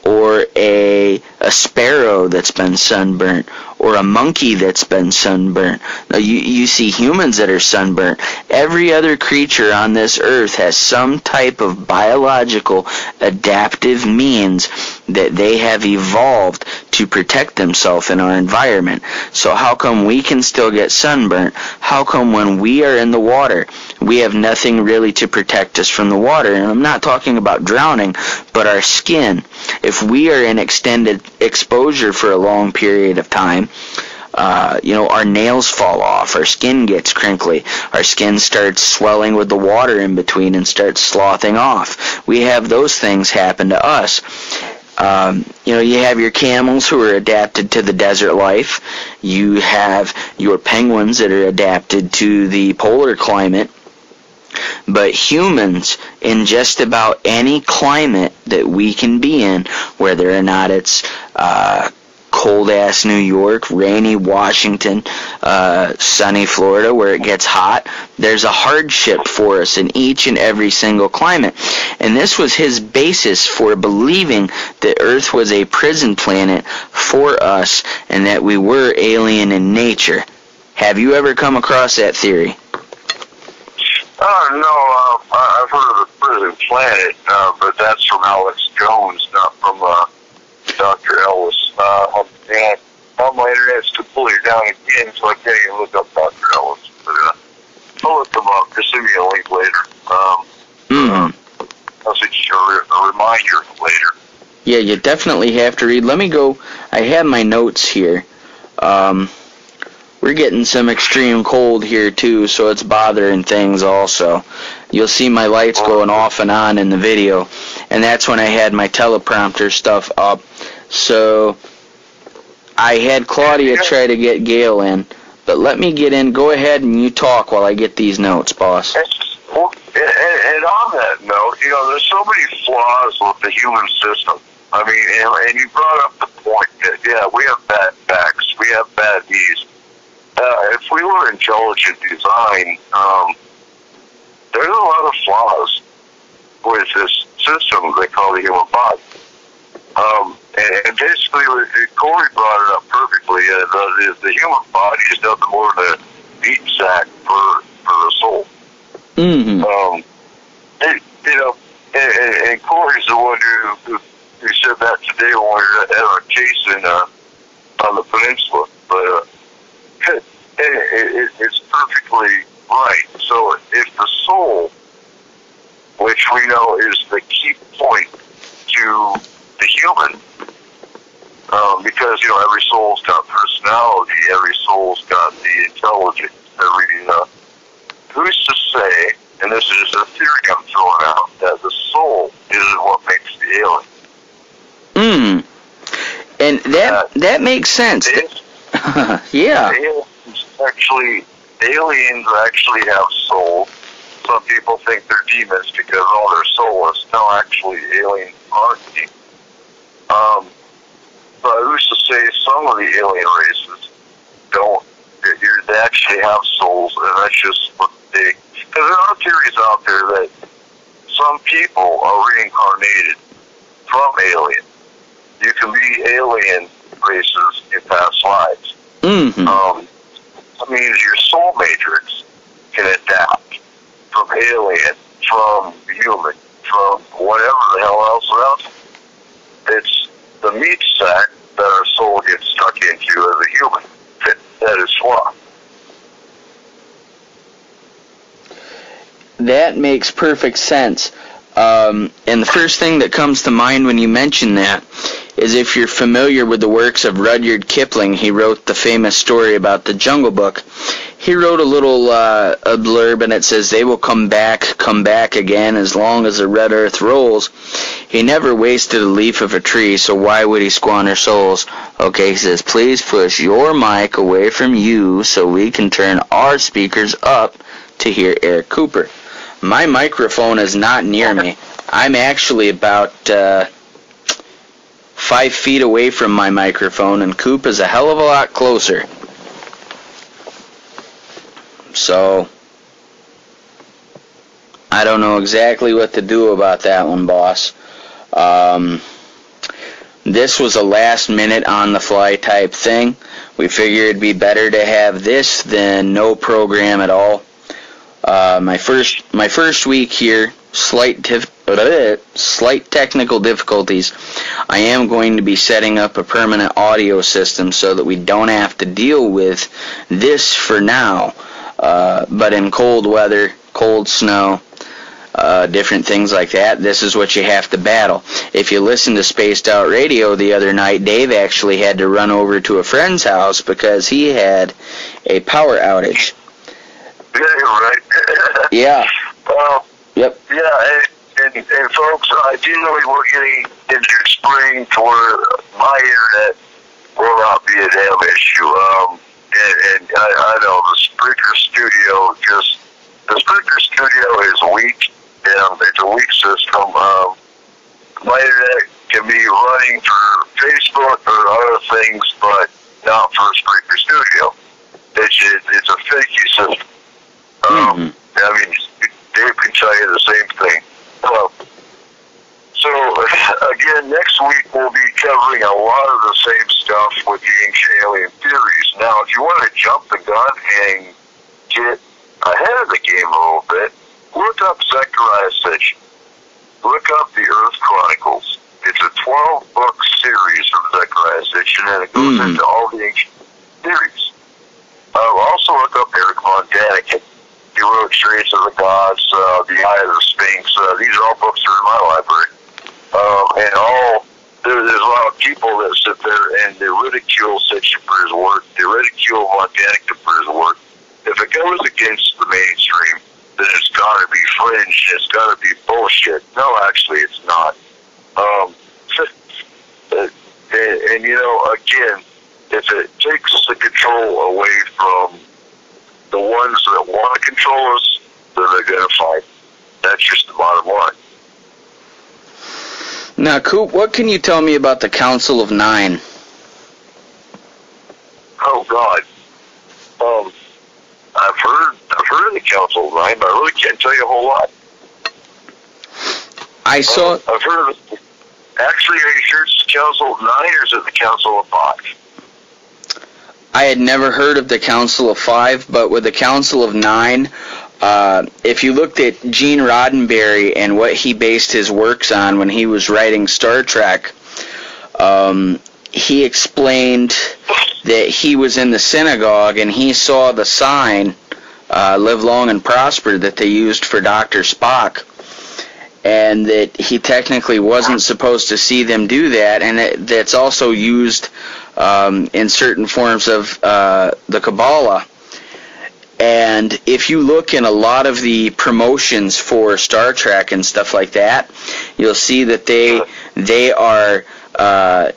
or a sparrow that's been sunburnt, or a monkey that's been sunburnt? Now, you see humans that are sunburnt. Every other creature on this earth has some type of biological adaptive means that they have evolved to protect themselves in our environment. So how come we can still get sunburnt? How come when we are in the water, we have nothing really to protect us from the water? And I'm not talking about drowning, but our skin. If we are in extended exposure for a long period of time, our nails fall off, our skin gets crinkly, our skin starts swelling with the water in between and starts sloughing off. We have those things happen to us. You have your camels who are adapted to the desert life. You have your penguins that are adapted to the polar climate. But humans, in just about any climate that we can be in, whether or not it's cold-ass New York, rainy Washington, sunny Florida where it gets hot, there's a hardship for us in each and every single climate. And this was his basis for believing that Earth was a prison planet for us and that we were alien in nature. Have you ever come across that theory? No, I've heard of the prison planet, but that's from Alex Jones, not from Dr. Ellis. And all my internet's completely down again, so I can't even look up Dr. Ellis. But I'll look them up. Just send me a link later. I'll send you a reminder later. Yeah, you definitely have to read. Let me go. I have my notes here. We're getting some extreme cold here too, so it's bothering things also. You'll see my lights going off and on in the video, and that's when I had my teleprompter stuff up. So I had Claudia try to get Gail in, but let me get in. Go ahead and you talk while I get these notes, boss. And on that note, there's so many flaws with the human system. I mean, and you brought up the point that, yeah, we have bad backs, we have bad knees. If we were intelligent design, there's a lot of flaws with this system they call the human body. And basically, Corey brought it up perfectly. The human body is nothing more than a meat sack for the soul. Mm-hmm. And Corey's the one who said that today when we were at our case on the peninsula. But it's perfectly right. So if the soul, which we know is the key point to the human, because every soul's got personality, every soul's got the intelligence, who's to say, and this is a theory I'm throwing out, that the soul is what makes the alien. And that makes sense. Yeah. Aliens actually have souls. Some people think they're demons because they're soulless. No, actually, aliens aren't demons. But who's to say some of the alien races don't? They actually have souls, and that's just what they... Because there are theories out there that some people are reincarnated from aliens. You can be alien races in past lives. That means your soul matrix can adapt from alien, from human, from whatever the hell else around. It's the meat sack that our soul gets stuck into as a human. That is flawed. That makes perfect sense. And the first thing that comes to mind when you mention that is if you're familiar with the works of Rudyard Kipling. He wrote the famous story about the Jungle Book. He wrote a little a blurb, and it says, "They will come back again as long as the red earth rolls. He never wasted a leaf of a tree, so why would he squander souls?" Okay, he says, "Please push your mic away from you so we can turn our speakers up to hear Eric Cooper." My microphone is not near me. I'm actually about 5 feet away from my microphone, and Coop is a hell of a lot closer. So, I don't know exactly what to do about that one, boss. This was a last minute on the fly type thing. We figured it'd be better to have this than no program at all. My first week here, slight technical difficulties. I am going to be setting up a permanent audio system so that we don't have to deal with this for now. But in cold weather, cold snow, different things like that, this is what you have to battle. If you listen to Spaced Out Radio the other night, Dave actually had to run over to a friend's house because he had a power outage. Yeah, you're right. Yeah. Yep. Yeah, and folks, ideally we're getting into spring to where my internet will not be a damn issue. And I know the Spreaker Studio is weak, and it's a weak system. My internet can be running for Facebook or other things, but not for Spreaker Studio. It's a finicky system. I mean, Dave can tell you the same thing. So, again, next week we'll be covering a lot of the same stuff with the ancient alien theories. Now, if you want to jump the gun and get ahead of the game a little bit, look up Zechariah Sitchin. Look up the Earth Chronicles. It's a 12-book series of Zechariah Sitchin, and it goes into all the ancient theories. Also look up Eric Von Daniken. He wrote Chariots of the Gods, The Eye of the Sphinx. These are all books that are in my library. There's a lot of people that sit there and they ridicule Sitchin for his work. They ridicule Von Daniken for his work. If it goes against the mainstream, then it's got to be fringe. It's got to be bullshit. No, actually, it's not. And you know, again, if it takes the control away from the ones that want to control us, then they're going to fight. That's just the bottom line. Now, Coop, what can you tell me about the Council of Nine? Oh God, I've heard of the Council of Nine, but I really can't tell you a whole lot. I've heard of it. Actually, are you sure it's the Council of Nine or is it the Council of Five? I had never heard of the Council of Five, but with the Council of Nine, if you looked at Gene Roddenberry and what he based his works on when he was writing Star Trek, he explained that he was in the synagogue and he saw the sign, Live Long and Prosper, that they used for Dr. Spock, and that he technically wasn't supposed to see them do that, and that's also used in certain forms of the Kabbalah. And if you look in a lot of the promotions for Star Trek and stuff like that, you'll see that they are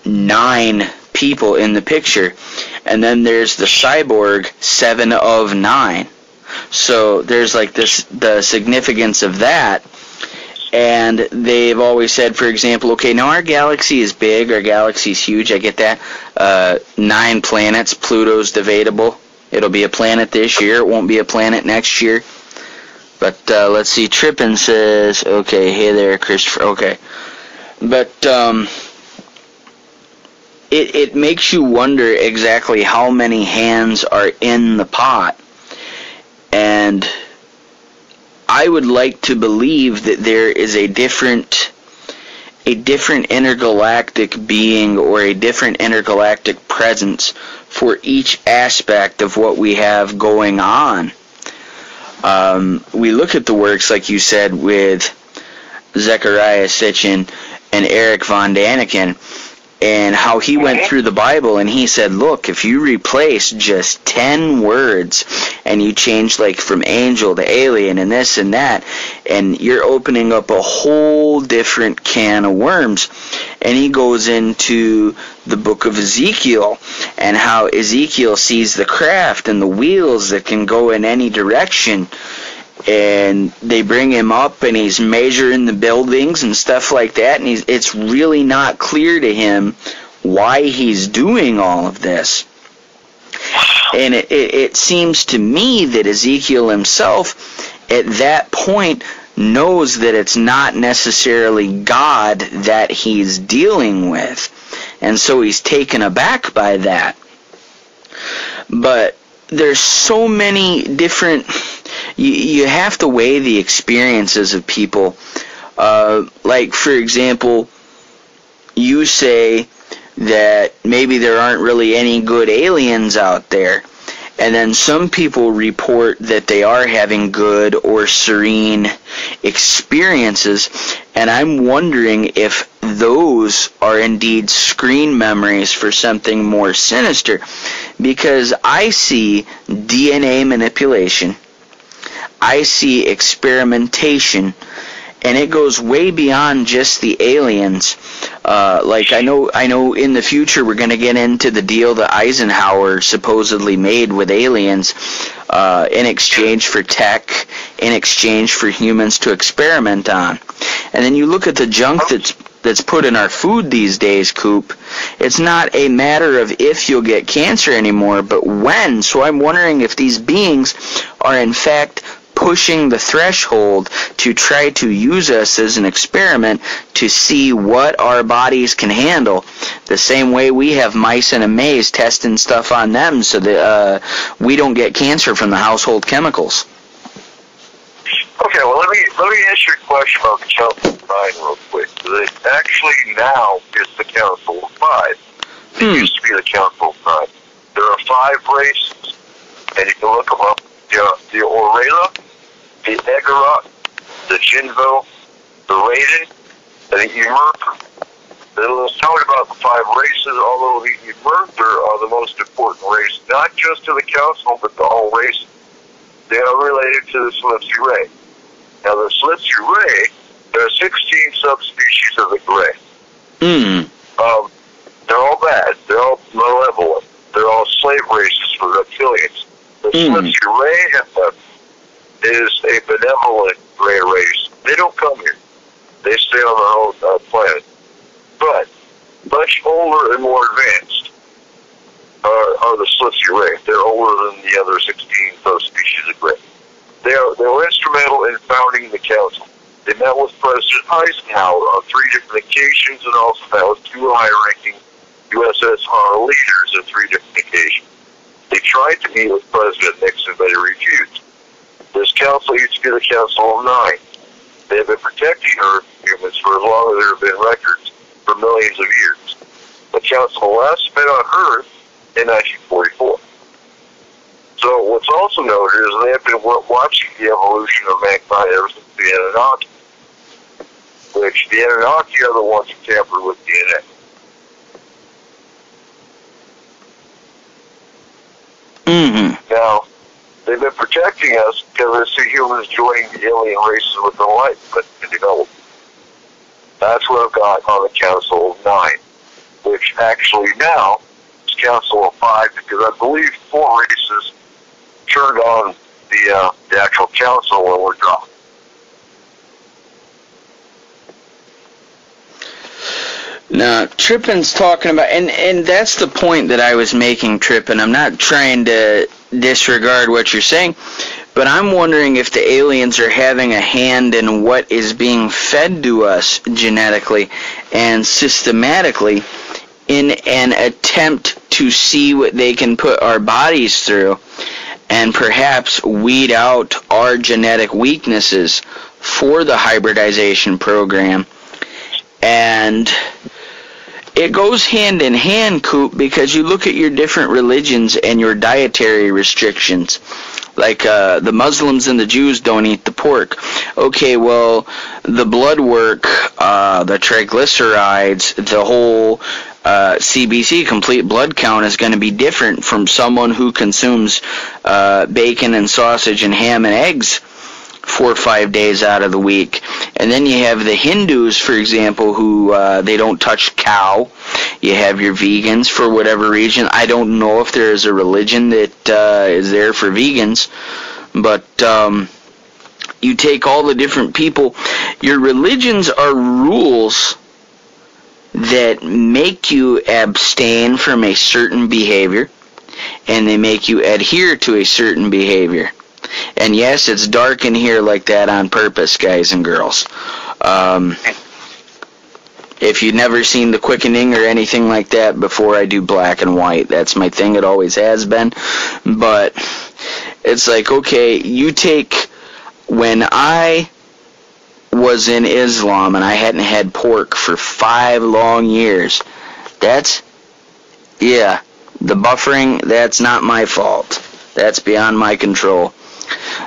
9 people in the picture. And then there's the cyborg 7 of 9. So there's like the significance of that. And they've always said, for example, okay, now our galaxy is big, our galaxy's huge, I get that. 9 planets, Pluto's debatable. It'll be a planet this year, it won't be a planet next year. But let's see, Trippin says, okay, hey there, Christopher, okay. But it makes you wonder exactly how many hands are in the pot. And I would like to believe that there is a different intergalactic being or a different intergalactic presence for each aspect of what we have going on. We look at the works, like you said, with Zechariah Sitchin and Eric Von Daniken, and how he went through the Bible, and he said, look, if you replace just 10 words and you change like from angel to alien and this and that, and you're opening up a whole different can of worms. And he goes into the book of Ezekiel and how Ezekiel sees the craft and the wheels that can go in any direction. And they bring him up, and he's measuring the buildings and stuff like that, and it's really not clear to him why he's doing all of this. And it seems to me that Ezekiel himself, at that point, knows that it's not necessarily God that he's dealing with. And so he's taken aback by that. But there's so many different... You have to weigh the experiences of people. Like, for example, you say that maybe there aren't really any good aliens out there. And then some people report that they are having good or serene experiences. And I'm wondering if those are indeed screen memories for something more sinister. Because I see DNA manipulation. I see experimentation, and it goes way beyond just the aliens. Like I know in the future we're going to get into the deal that Eisenhower supposedly made with aliens in exchange for tech, in exchange for humans to experiment on. And then you look at the junk that's put in our food these days, Coop. It's not a matter of if you'll get cancer anymore, but when. So I'm wondering if these beings are in fact pushing the threshold to try to use us as an experiment to see what our bodies can handle. The same way we have mice in a maze testing stuff on them so that we don't get cancer from the household chemicals. Okay, well, let me answer your question about the Council of 9 real quick. It actually now is the Council of 5. It used to be the Council of 9. There are 5 races, and you can look them up. The Orela, the Egorot, the Jinvo, the Raiden, and the Emerker. Let's talk about the 5 races, although the Emerker are the most important race, not just to the Council, but to all races. They are related to the Slipsy Ray. Now, the Slipsy Ray, there are 16 subspecies of the Gray. They're all bad. They're all malevolent. They're all slave races for reptilians. The Slipsy Ray is a benevolent gray race. They don't come here. They stay on their own planet. But much older and more advanced are the Slipsy Ray. They're older than the other 16 subspecies of gray. They were instrumental in founding the Council. They met with President Eisenhower on 3 different occasions and also met with 2 high-ranking USSR leaders on 3 different occasions. They tried to meet with President Nixon, but he refused. This council used to be the Council of 9. They have been protecting Earth humans for as long as there have been records for millions of years. The council last met on Earth in 1944. So what's also noted is they have been watching the evolution of mankind ever since the Anunnaki, which the Anunnaki are the ones who tampered with DNA. Now, they've been protecting us because they see humans joining the alien races with enlightenment and development. That's what I've got on the Council of 9, which actually now is Council of 5, because I believe 4 races turned on the actual council and were dropped. Now, Trippin's talking about, and that's the point that I was making, Trippin. I'm not trying to disregard what you're saying, but I'm wondering if the aliens are having a hand in what is being fed to us genetically and systematically in an attempt to see what they can put our bodies through and perhaps weed out our genetic weaknesses for the hybridization program. And it goes hand in hand, Coop, because you look at your different religions and your dietary restrictions. Like the Muslims and the Jews don't eat the pork. okay, well, the blood work, the triglycerides, the whole CBC, complete blood count, is going to be different from someone who consumes bacon and sausage and ham and eggs 4 or 5 days out of the week. And then you have the Hindus, for example, who they don't touch cow. You have your vegans for whatever reason. I don't know if there is a religion that is there for vegans, but you take all the different people. Your religions are rules that make you abstain from a certain behavior, and they make you adhere to a certain behavior. And yes, it's dark in here like that on purpose, guys and girls. If you've never seen The Quickening or anything like that before, I do black and white. That's my thing. It always has been. But it's like, okay, you take... When I was in Islam and I hadn't had pork for 5 long years, the buffering, that's not my fault. That's beyond my control.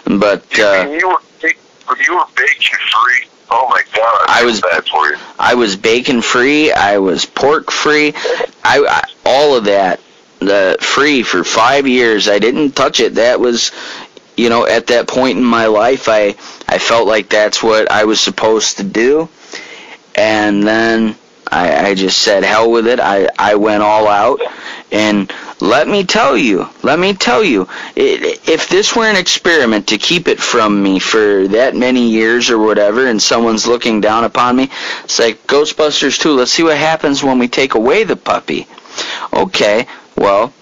But you were bacon free. Oh my God, I was bad for you. I was bacon free. I was pork free. I all of that free for 5 years. I didn't touch it. That was, at that point in my life, I felt like that's what I was supposed to do. And then I just said, hell with it. I went all out. And let me tell you, if this were an experiment to keep it from me for that many years or whatever, and someone's looking down upon me, it's like Ghostbusters 2, let's see what happens when we take away the puppy. Okay, well,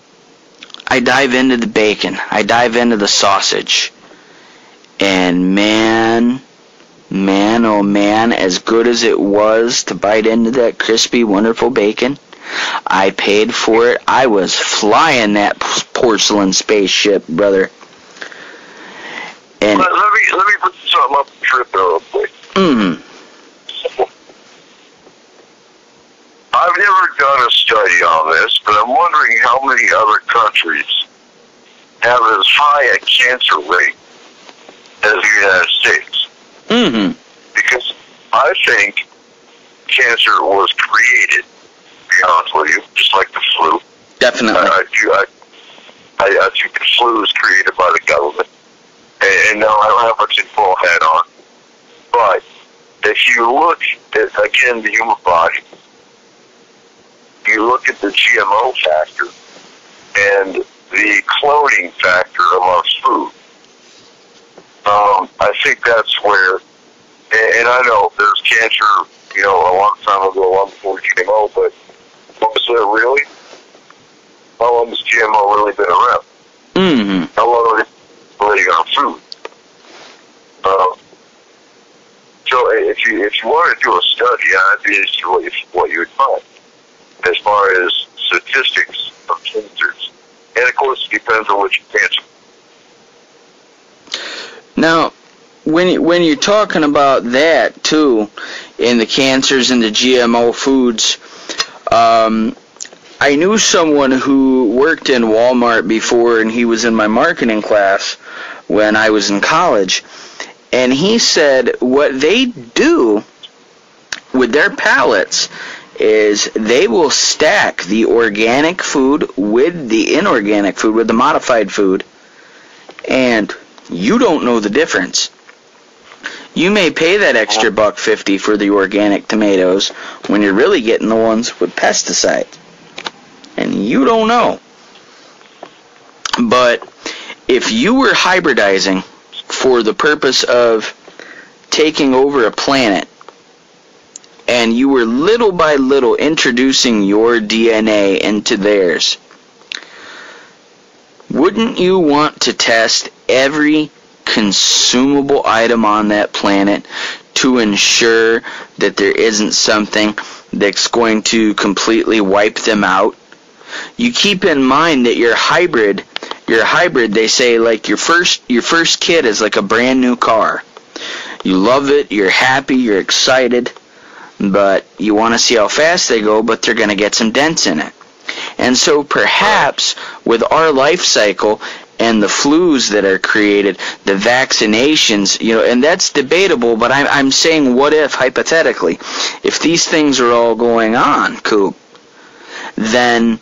I dive into the bacon, I dive into the sausage, and man, oh man, as good as it was to bite into that crispy, wonderful bacon, I paid for it. I was flying that porcelain spaceship, brother. And let me put something up the trip there real quick. I've never done a study on this, but I'm wondering how many other countries have as high a cancer rate as the United States. Because I think cancer was created, to be honest with you, just like the flu. Definitely. I think the flu was created by the government. And no, I don't have much info head on. But if you look at, again, the human body, you look at the GMO factor and the cloning factor amongst food. I think that's where, and I know there's cancer, a long time ago, long before GMO, but was there really? How long has GMO really been around? How long are they living on food? So if you wanted to do a study, I'd be interested in what you would find as far as statistics of cancers. And of course, it depends on which cancer. Now, when you're talking about that too, in the cancers and the GMO foods, I knew someone who worked in Walmart before, and he was in my marketing class when I was in college, and he said what they do with their pallets is they will stack the organic food with the inorganic food, with the modified food, and you don't know the difference. You may pay that extra $1.50 for the organic tomatoes when you're really getting the ones with pesticides. And you don't know. But if you were hybridizing for the purpose of taking over a planet, and you were little by little introducing your DNA into theirs, wouldn't you want to test every consumable item on that planet to ensure that there isn't something that's going to completely wipe them out? You keep in mind that your hybrid, they say, like your first kid is like a brand new car. You love it, you're happy, you're excited, but you want to see how fast they go, but they're going to get some dents in it. And so perhaps with our life cycle and the flus that are created, the vaccinations, and that's debatable, but I'm saying what if, hypothetically, if these things are all going on, Coop, then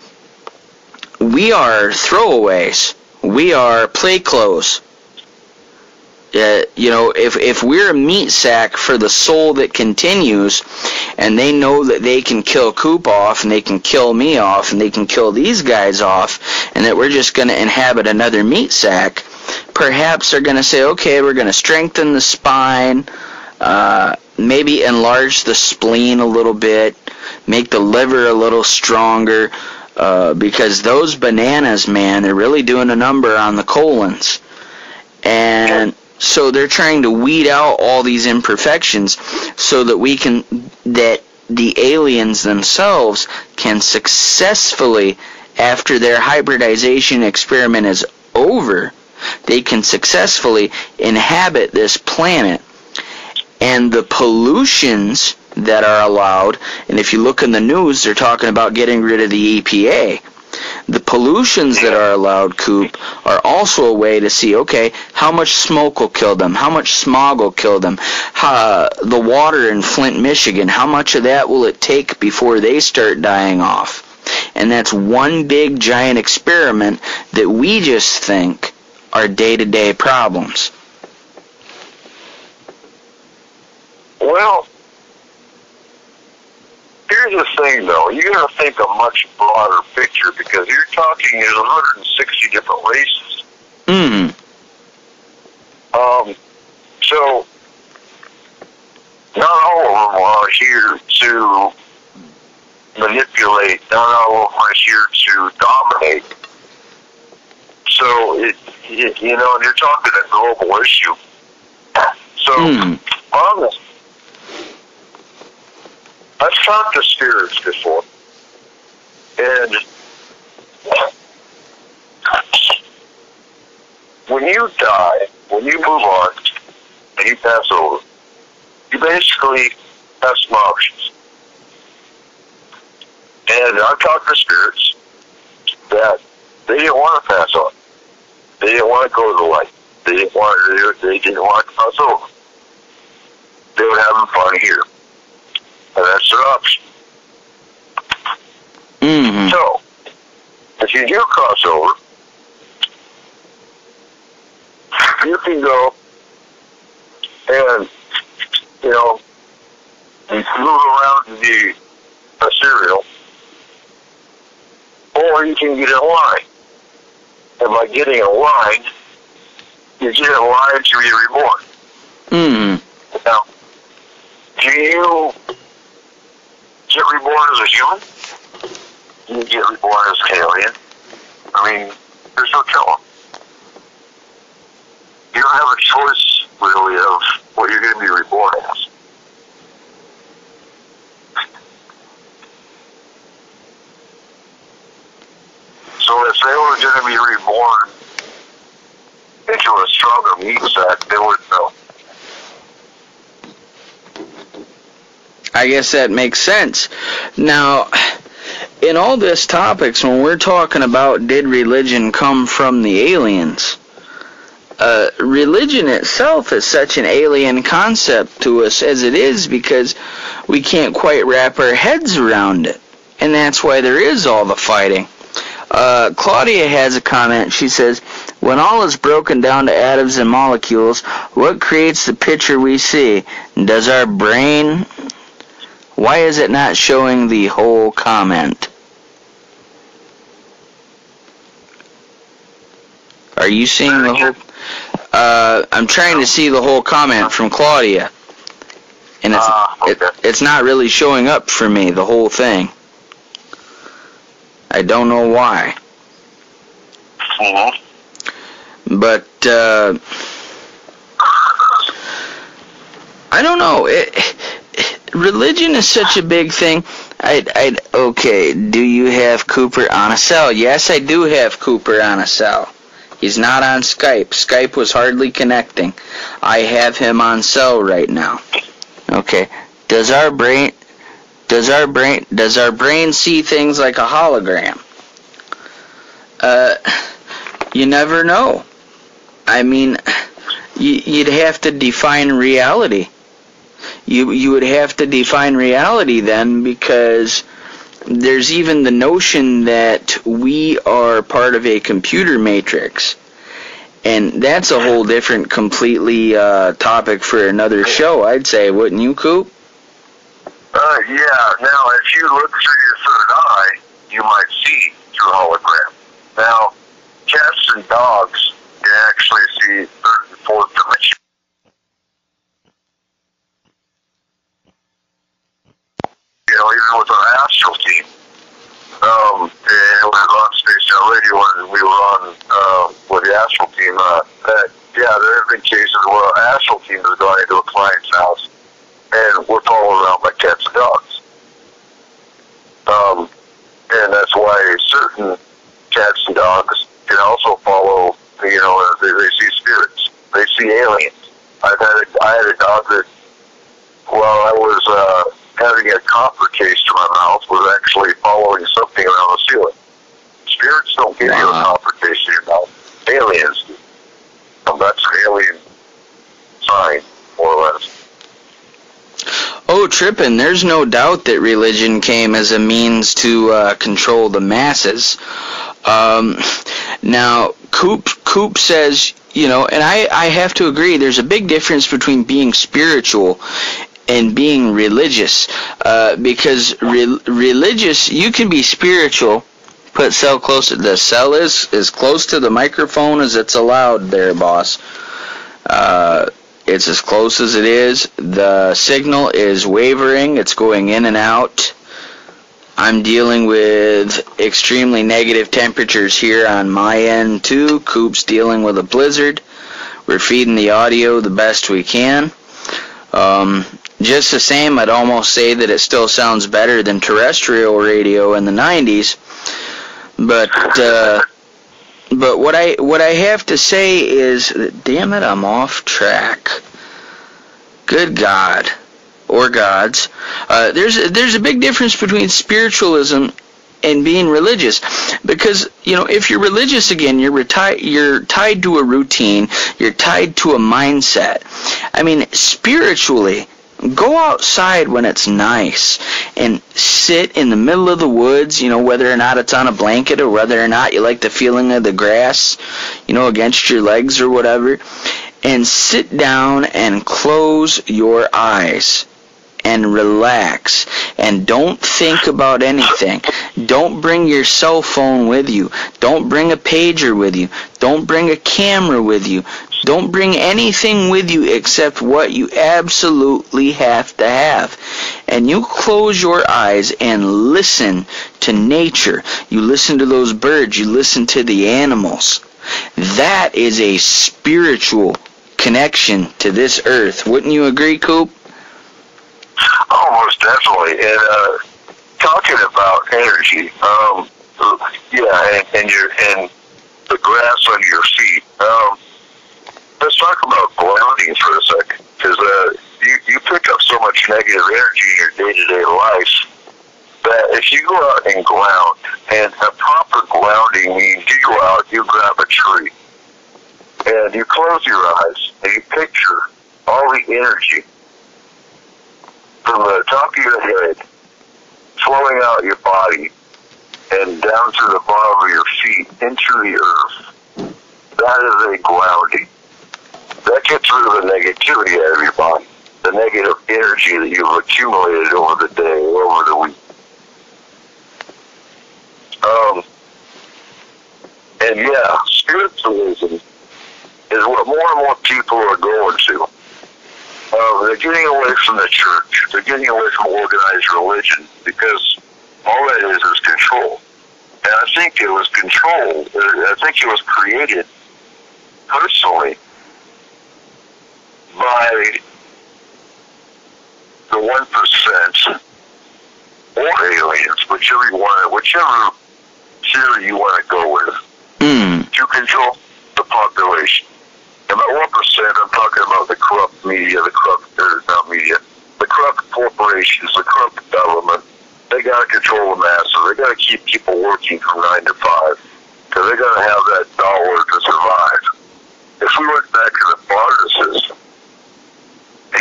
we are throwaways. We are play clothes. If we're a meat sack for the soul that continues, and they know that they can kill Coop off, and they can kill me off, and they can kill these guys off, and that we're just going to inhabit another meat sack, perhaps they're going to say, okay, we're going to strengthen the spine, maybe enlarge the spleen a little bit, make the liver a little stronger, because those bananas, man, they're really doing a number on the colons. And so they're trying to weed out all these imperfections so that the aliens themselves can successfully, after their hybridization experiment is over, they can successfully inhabit this planet. And the pollutions that are allowed, and if you look in the news, they're talking about getting rid of the EPA. The pollutions that are allowed, Coop, are also a way to see, okay, how much smoke will kill them, how much smog will kill them, the water in Flint, Michigan, how much of that will it take before they start dying off? And that's one big giant experiment that we just think are day-to-day problems. Well, here's the thing, though. You got to think a much broader picture because you're talking there's 160 different races. So not all of them are here to manipulate. Not all of them are here to dominate. So and you're talking a global issue. So on this. I've talked to spirits before, and when you die, when you move on, and you pass over, you basically have some options. And I've talked to spirits that they didn't want to pass on. They didn't want to go to the light. They didn't want to pass over. They were having fun here. And that's their option. So, if you do cross over, you can go and, move around to be a serial, or you can get in line. And by getting in line, you get in line to be reborn. Now, do you get reborn as a human? You get reborn as an alien. I mean, there's no telling. You don't have a choice, really, of what you're going to be reborn as. So if they were going to be reborn into a stronger meat sack, they wouldn't know. I guess that makes sense. Now, in all this topics, when we're talking about did religion come from the aliens, religion itself is such an alien concept to us as it is because we can't quite wrap our heads around it. And that's why there is all the fighting. Claudia has a comment. She says, when all is broken down to atoms and molecules, what creates the picture we see? Does our brain... Why is it not showing the whole comment? Are you seeing the whole... I'm trying to see the whole comment from Claudia. And it's not really showing up for me, the whole thing. I don't know why. But, I don't know. Religion is such a big thing. Okay, do you have Cooper on a cell? Yes, I do have Cooper on a cell. He's not on Skype. Skype was hardly connecting. I have him on cell right now. Okay. Does our brain see things like a hologram? You never know. I mean, you'd have to define reality. You would have to define reality then, because there's even the notion that we are part of a computer matrix. And that's a whole different, completely topic for another show, I'd say, wouldn't you, Coop? Yeah. Now, if you look through your third eye, you might see through hologram. Now, cats and dogs can actually see third and fourth dimension. You know, even with our astral team. And it was on Station Radio when we were on with the astral team. Yeah, there have been cases where our astral team has gone into a client's house and we're followed around by cats and dogs. And that's why certain cats and dogs can also follow, you know, they see spirits. They see aliens. I had a dog that, while I was having a copper case to my mouth, was actually following something around the ceiling. Spirits don't give you a copper case to your mouth. Aliens do. That's an alien sign, more or less. Oh, trippin', there's no doubt that religion came as a means to control the masses. Now, Coop says, you know, and I have to agree, there's a big difference between being spiritual and being religious. Because religious, you can be spiritual, put cell close, the cell is as close to the microphone as it's allowed there, boss. It's as close as it is. The signal is wavering. It's going in and out. I'm dealing with extremely negative temperatures here on my end too. Coop's dealing with a blizzard. We're feeding the audio the best we can. Just the same, I'd almost say that it still sounds better than terrestrial radio in the 90s. But what I have to say is, damn it, I'm off track. Good God, or gods. There's a big difference between spiritualism and being religious, because, you know, if you're religious, again, you're tied to a routine, you're tied to a mindset. I mean, spiritually, go outside when it's nice and sit in the middle of the woods, you know, whether or not it's on a blanket or whether or not you like the feeling of the grass, you know, against your legs or whatever, and sit down and close your eyes and relax and don't think about anything. Don't bring your cell phone with you. Don't bring a pager with you. Don't bring a camera with you. Don't bring anything with you except what you absolutely have to have. And you close your eyes and listen to nature. You listen to those birds. You listen to the animals. That is a spiritual connection to this earth. Wouldn't you agree, Coop? Oh, most definitely. And talking about energy, and the grass under your feet. Let's talk about grounding for a second, because you pick up so much negative energy in your day-to-day life that if you go out and ground, and a proper grounding means you go out, you grab a tree, and you close your eyes, and you picture all the energy from the top of your head flowing out your body and down to the bottom of your feet into the earth. That is a grounding. That gets rid of the negativity out of your body, the negative energy that you've accumulated over the day, over the week. And yeah, spiritualism is what more and more people are going to. They're getting away from the church. They're getting away from organized religion, because all that is control. And I think it was controlled. I think it was created personally by the 1% or aliens, whichever theory you want to go with, to control the population. And by 1%, I'm talking about the corrupt media, the corrupt corporations, the corrupt government. They got to control the masses. They got to keep people working from 9 to 5, because They're going to have that dollar to survive. If we went back to the barter system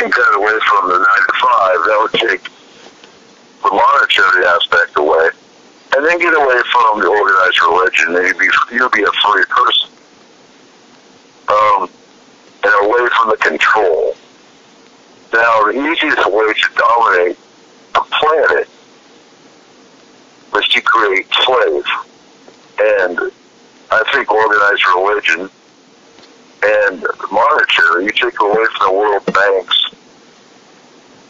and got away from the 9 to 5, that would take the monetary aspect away, and then get away from the organized religion, and you'd be a free person. And away from the control. Now, the easiest way to dominate a planet is to create slaves. And I think organized religion and monetary, you take away from the world banks,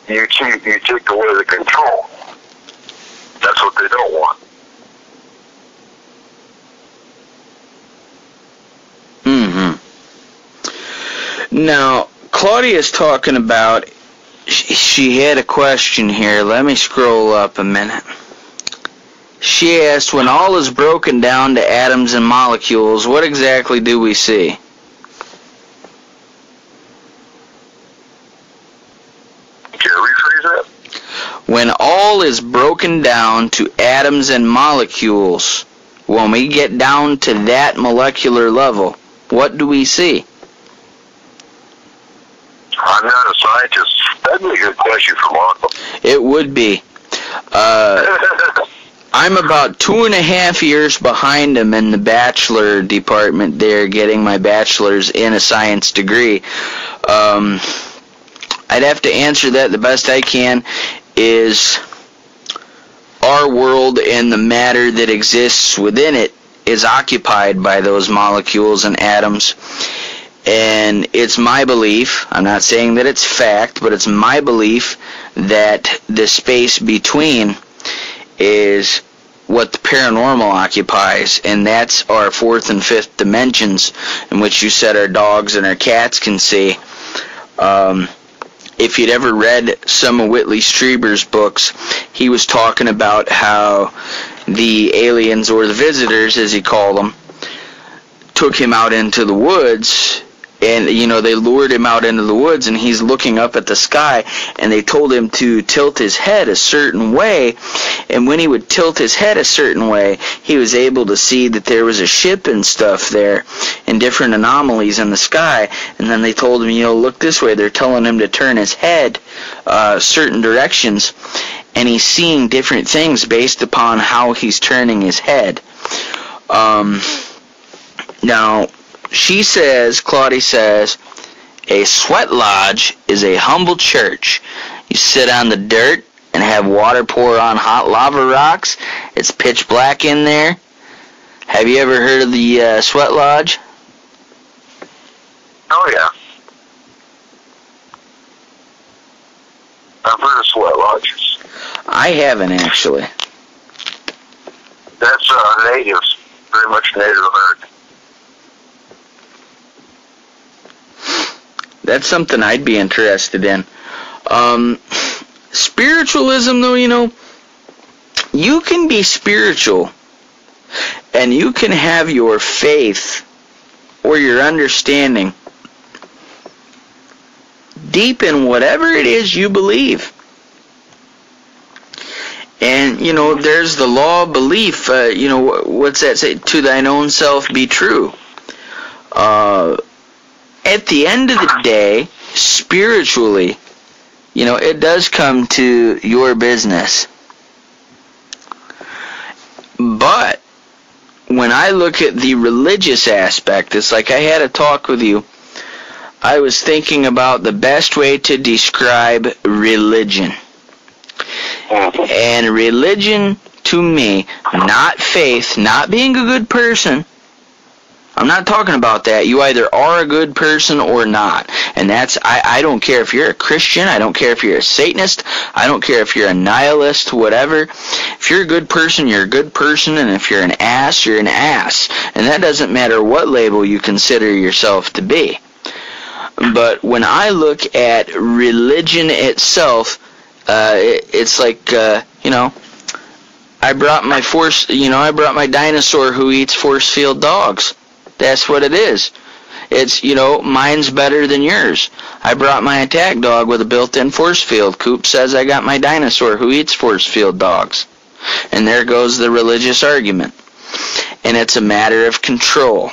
you take away the control. That's what they don't want. Now, Claudia's talking about, she had a question here. Let me scroll up a minute. She asked, when all is broken down to atoms and molecules, what exactly do we see? Can you rephrase that? When all is broken down to atoms and molecules, when we get down to that molecular level, what do we see? I'm not a scientist. That'd be a good question for Marco. It would be. I'm about 2.5 years behind him in the bachelor department there, getting my bachelor's in a science degree. I'd have to answer that the best I can. Is our world and the matter that exists within it is occupied by those molecules and atoms. And it's my belief, I'm not saying that it's fact, but it's my belief that the space between is what the paranormal occupies, and that's our fourth and fifth dimensions, in which you said our dogs and our cats can see. If you'd ever read some of Whitley Strieber's books, he was talking about how the aliens, or the visitors as he called them, took him out into the woods. And, they lured him out into the woods, and he's looking up at the sky, and they told him to tilt his head a certain way. And when he would tilt his head a certain way, he was able to see that there was a ship and stuff there, and different anomalies in the sky. And then they told him, look this way. They're telling him to turn his head certain directions, and he's seeing different things based upon how he's turning his head. Now, Claudia says, a sweat lodge is a humble church. You sit on the dirt and have water pour on hot lava rocks. It's pitch black in there. Have you ever heard of the sweat lodge? Oh, yeah. I've heard of sweat lodges. I haven't, actually. That's natives, very much Native American. That's something I'd be interested in. Spiritualism, though, you can be spiritual, and you can have your faith or your understanding deep in whatever it is you believe. And, there's the law of belief. What's that say? To thine own self be true. At the end of the day, spiritually, it does come to your business. But when I look at the religious aspect, it's like I had a talk with you. I was thinking about the best way to describe religion. And religion, to me, not faith, not being a good person. I'm not talking about that. You either are a good person or not. And I don't care if you're a Christian. I don't care if you're a Satanist. I don't care if you're a nihilist, whatever. If you're a good person, you're a good person. And if you're an ass, you're an ass. And that doesn't matter what label you consider yourself to be. But when I look at religion itself, it's like, I brought my dinosaur who eats force field dogs. That's what it is. It's, mine's better than yours. I brought my attack dog with a built-in force field. Coop says I got my dinosaur who eats force field dogs. And there goes the religious argument. and it's a matter of control.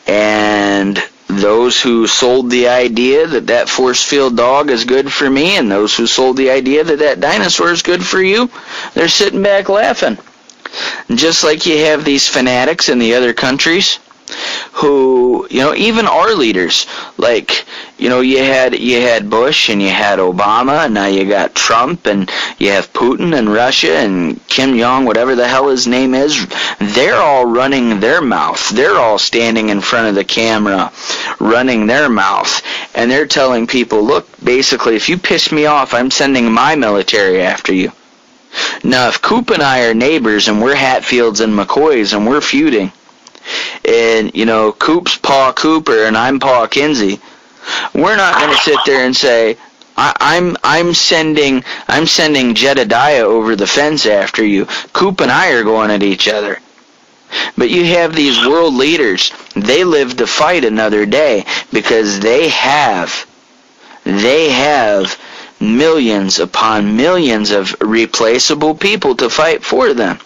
And those who sold the idea that that force field dog is good for me, and those who sold the idea that that dinosaur is good for you, they're sitting back laughing. Just like you have these fanatics in the other countries who, even our leaders, like, you had Bush and you had Obama, and now you got Trump, and you have Putin and Russia and Kim Jong, whatever the hell his name is. They're all running their mouth. They're all standing in front of the camera, running their mouth, and they're telling people, look, basically, if you piss me off, I'm sending my military after you. Now, if Coop and I are neighbors and we're Hatfields and McCoys and we're feuding, and, Coop's Pa Cooper and I'm Pa Kinsey, we're not going to sit there and say, I'm sending Jedediah over the fence after you. Coop and I are going at each other. But you have these world leaders. They live to fight another day because they have millions upon millions of replaceable people to fight for them.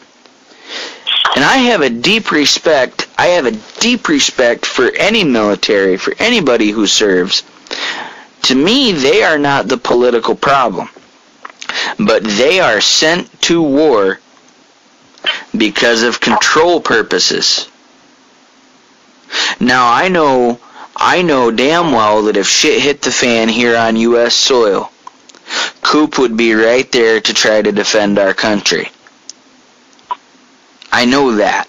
And I have a deep respect for any military, for anybody who serves. To me, they are not the political problem. But they are sent to war because of control purposes. Now, I know damn well that if shit hit the fan here on U.S. soil, Coop would be right there to try to defend our country. I know that.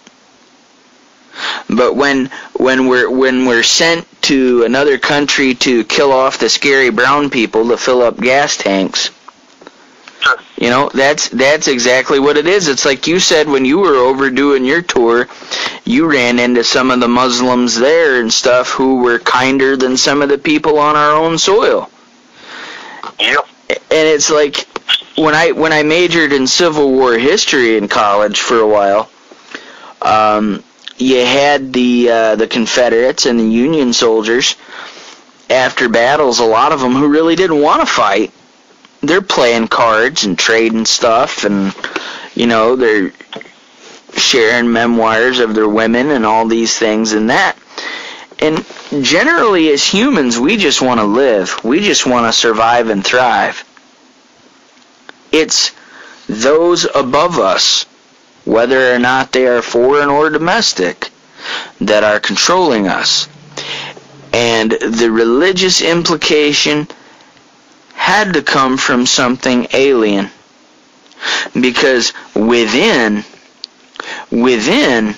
But when we're sent to another country to kill off the scary brown people to fill up gas tanks, that's exactly what it is. It's like you said when you were over doing your tour, you ran into some of the Muslims there and stuff who were kinder than some of the people on our own soil. Yep. And it's like when I majored in Civil War history in college for a while, you had the Confederates and the Union soldiers after battles, a lot of them who really didn't want to fight. They're playing cards and trading stuff, and they're sharing memoirs of their women and all these things and that. And generally as humans, we just want to live. We just want to survive and thrive. It's those above us, whether or not they are foreign or domestic, that are controlling us. And the religious implication had to come from something alien. Because within, you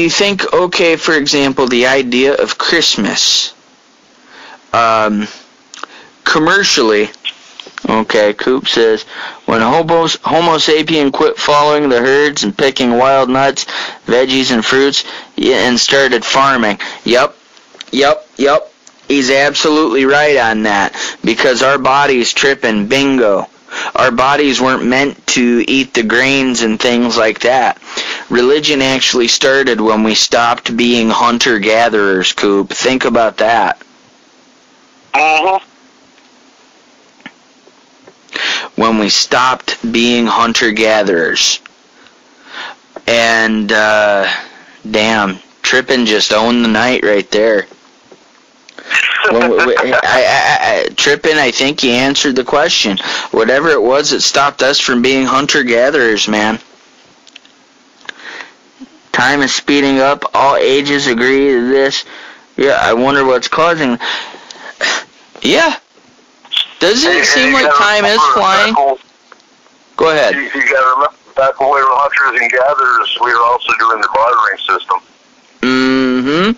think, okay, for example, the idea of Christmas. Commercially, okay, Coop says, when Homo sapien quit following the herds and picking wild nuts, veggies, and fruits, and started farming. Yep. He's absolutely right on that, because our bodies tripping, bingo. Our bodies weren't meant to eat the grains and things like that. Religion actually started when we stopped being hunter-gatherers, Coop. Think about that. Uh-huh. When we stopped being hunter-gatherers. And, damn, Trippin just owned the night right there. Trippin, I think you answered the question. Whatever it was that stopped us from being hunter-gatherers, man. Time is speeding up. All ages agree to this. Yeah, I wonder what's causing... Yeah. Doesn't it seem like time is flying? Go ahead. You got to remember, back when we were hunters and gatherers, we were also doing the bartering system. Mm-hmm.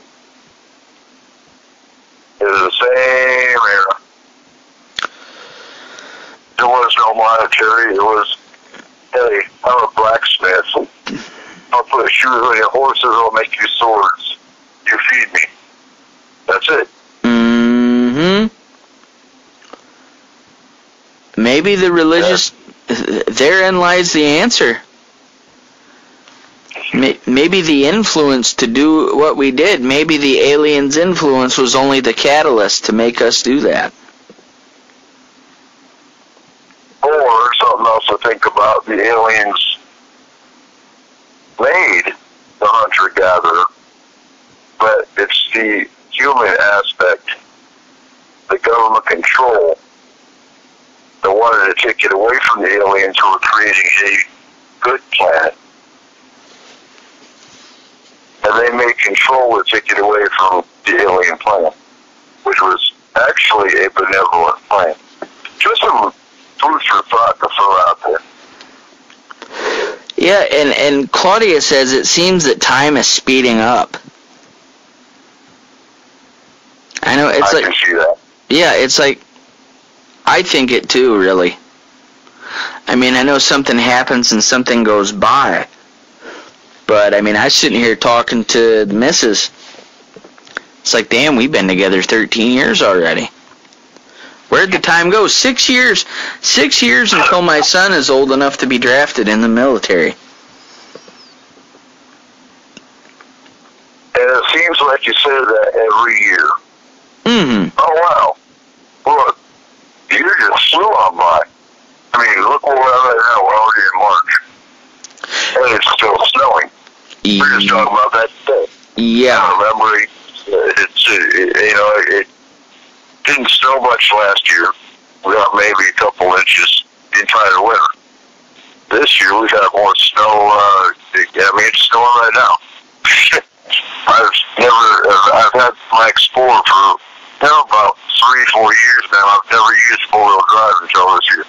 It was the same era. There was no monetary. It was, hey, I'm a blacksmith. I'll put shoes on your horses. I'll make you swords. You feed me. That's it. Mm-hmm. Maybe the religious... Therein lies the answer. Maybe the influence to do what we did, maybe the aliens' influence was only the catalyst to make us do that. Or something else to think about, the aliens may the government control that wanted to take it away from the aliens who were creating a good planet. And they made control to take it away from the alien planet, which was actually a benevolent plan. Just some food for thought to throw out there. Yeah, and Claudia says it seems that time is speeding up. I know, it's I can see that. Yeah, it's like, I think it too, really. I mean, I know something happens and something goes by. But, I mean, I was sitting here talking to the missus. It's like, damn, we've been together 13 years already. Where'd the time go? 6 years. 6 years until my son is old enough to be drafted in the military. And it seems like you say that every year. Mm-hmm. Oh, wow. Look, you just flew on by. I mean, look where we're at right now. We're already in March. And it's still snowing. We're just talking about that today. Yeah. I remember, it didn't snow much last year. We got maybe a couple inches the entire winter. This year we've had more snow. I mean, it's snowing right now. I've had my Explorer for about 3-4 years now. I've never used four-wheel drive until this year.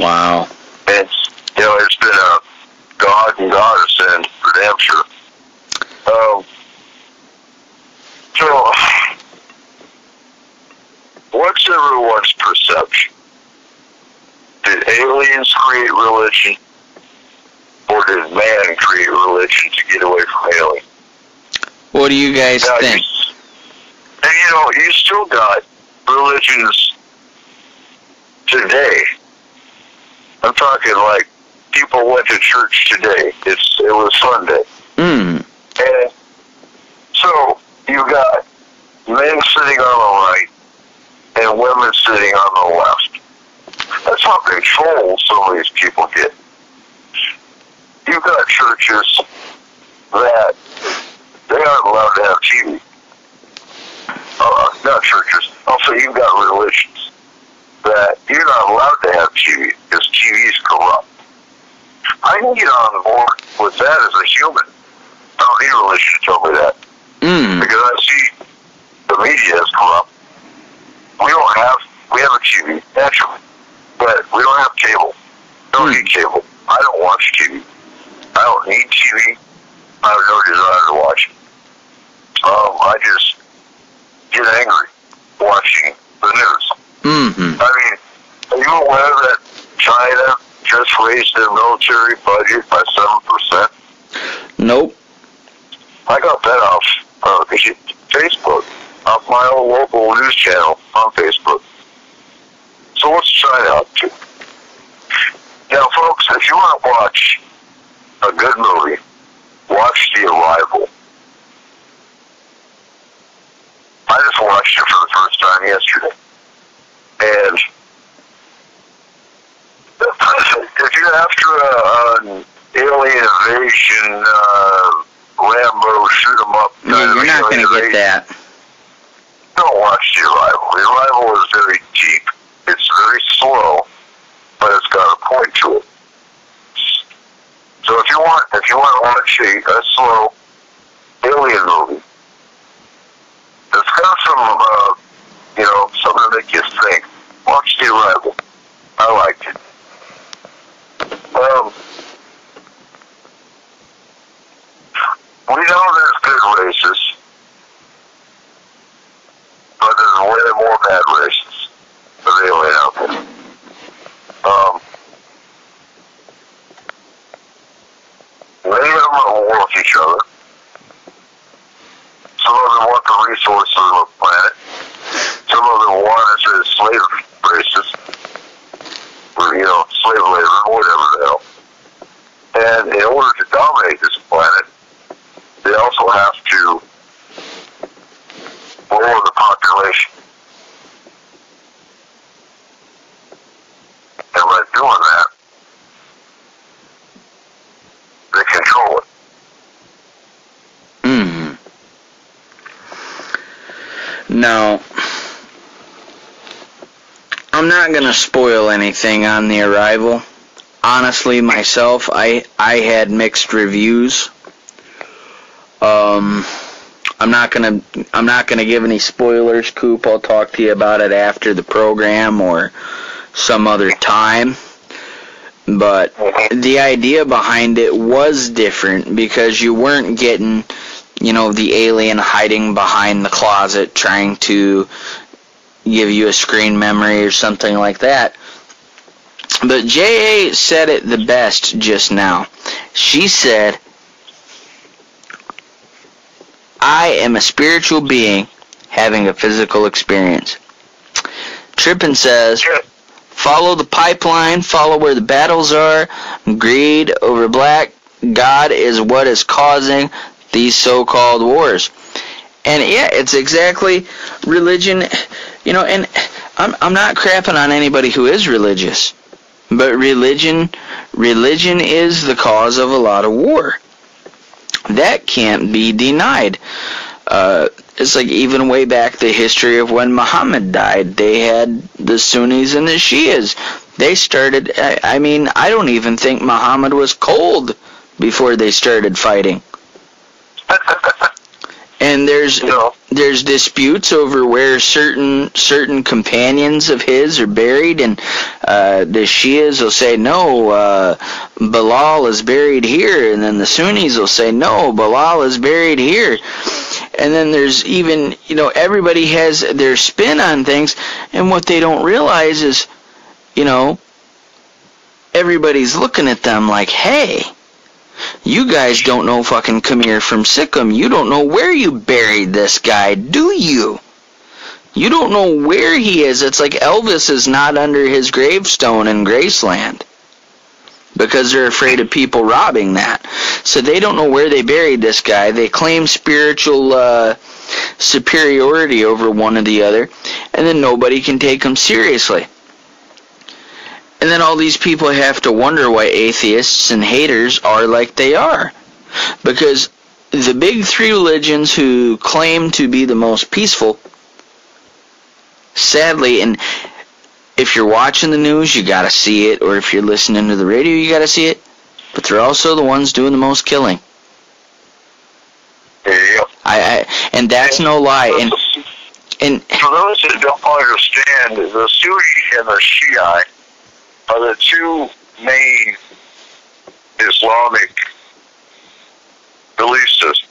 Wow. And it's been a God and godsend for damn sure. So, what's everyone's perception? Did aliens create religion, or did man create religion to get away from aliens? What do you guys think? You still got religions today. I'm talking like people went to church today. It was Sunday. Mm. And so you got men sitting on the right and women sitting on the left. That's how control some of these people get. You've got churches that they aren't allowed to have TV. Not churches. Also, you've got religions that you're not allowed to have TV because TV is corrupt. I can get on board with that as a human. I don't need religion to tell me that. Because I see the media is corrupt. We have a TV, naturally. But we don't have cable. Don't need cable. I don't watch TV. I don't need TV. I have no desire to watch it. I just get angry watching the news. Mm-hmm. I mean, are you aware that China just raised their military budget by 7%? Nope. I got that off Facebook, off my own local news channel on Facebook. So what's China up to? Now, folks, if you want to watch a good movie, watch The Arrival. I just watched it for the first time yesterday. And if you're after an alien invasion, Rambo, shoot 'em up, You're not going to get that. Don't watch The Arrival. The Arrival is very deep. It's very slow, but it's got a point to it. So if you want to watch a slow alien movie, it's got some, something to make you think. Watch The Arrival. I liked it. We know there's good races, but there's way more bad races of alien out there. Many of them are at war with each other. Some of them want the resources of the planet. Some of them want us as slave races, or, slave labor, whatever the hell. And in order to dominate this planet, they also have to lower the population. And by doing that, they control it. Now, I'm not going to spoil anything on the arrival. Honestly, myself, I had mixed reviews. I'm not gonna give any spoilers, Coop. I'll talk to you about it after the program or some other time. But the idea behind it was different because you weren't getting, the alien hiding behind the closet trying to give you a screen memory or something like that. But J.A. said it the best just now. She said, I am a spiritual being having a physical experience. Trippin says, follow the pipeline, follow where the battles are, greed over black, God is what is causing these so-called wars. And yeah, it's exactly religion, and I'm not crapping on anybody who is religious. But religion is the cause of a lot of war. That can't be denied. It's like even way back the history of when Muhammad died. They had the Sunnis and the Shias. They started, I don't even think Muhammad was cold before they started fighting. And there's disputes over where certain companions of his are buried, and the Shias will say no, Bilal is buried here, and then the Sunnis will say no, Bilal is buried here. And then there's even, everybody has their spin on things, and what they don't realize is, everybody's looking at them like, hey, you guys don't know fucking Kamir from Sikkim. You don't know where you buried this guy, do you? You don't know where he is. It's like Elvis is not under his gravestone in Graceland because they're afraid of people robbing that. So they don't know where they buried this guy. They claim spiritual superiority over one or the other, and then nobody can take them seriously. And then all these people have to wonder why atheists and haters are like they are. Because the big three religions who claim to be the most peaceful, sadly, and if you're watching the news, you gotta see it, or if you're listening to the radio, you gotta see it, but they're also the ones doing the most killing. Yep. And that's no lie. And for those that don't understand, the Sunni and the Shiite are the two main Islamic belief systems.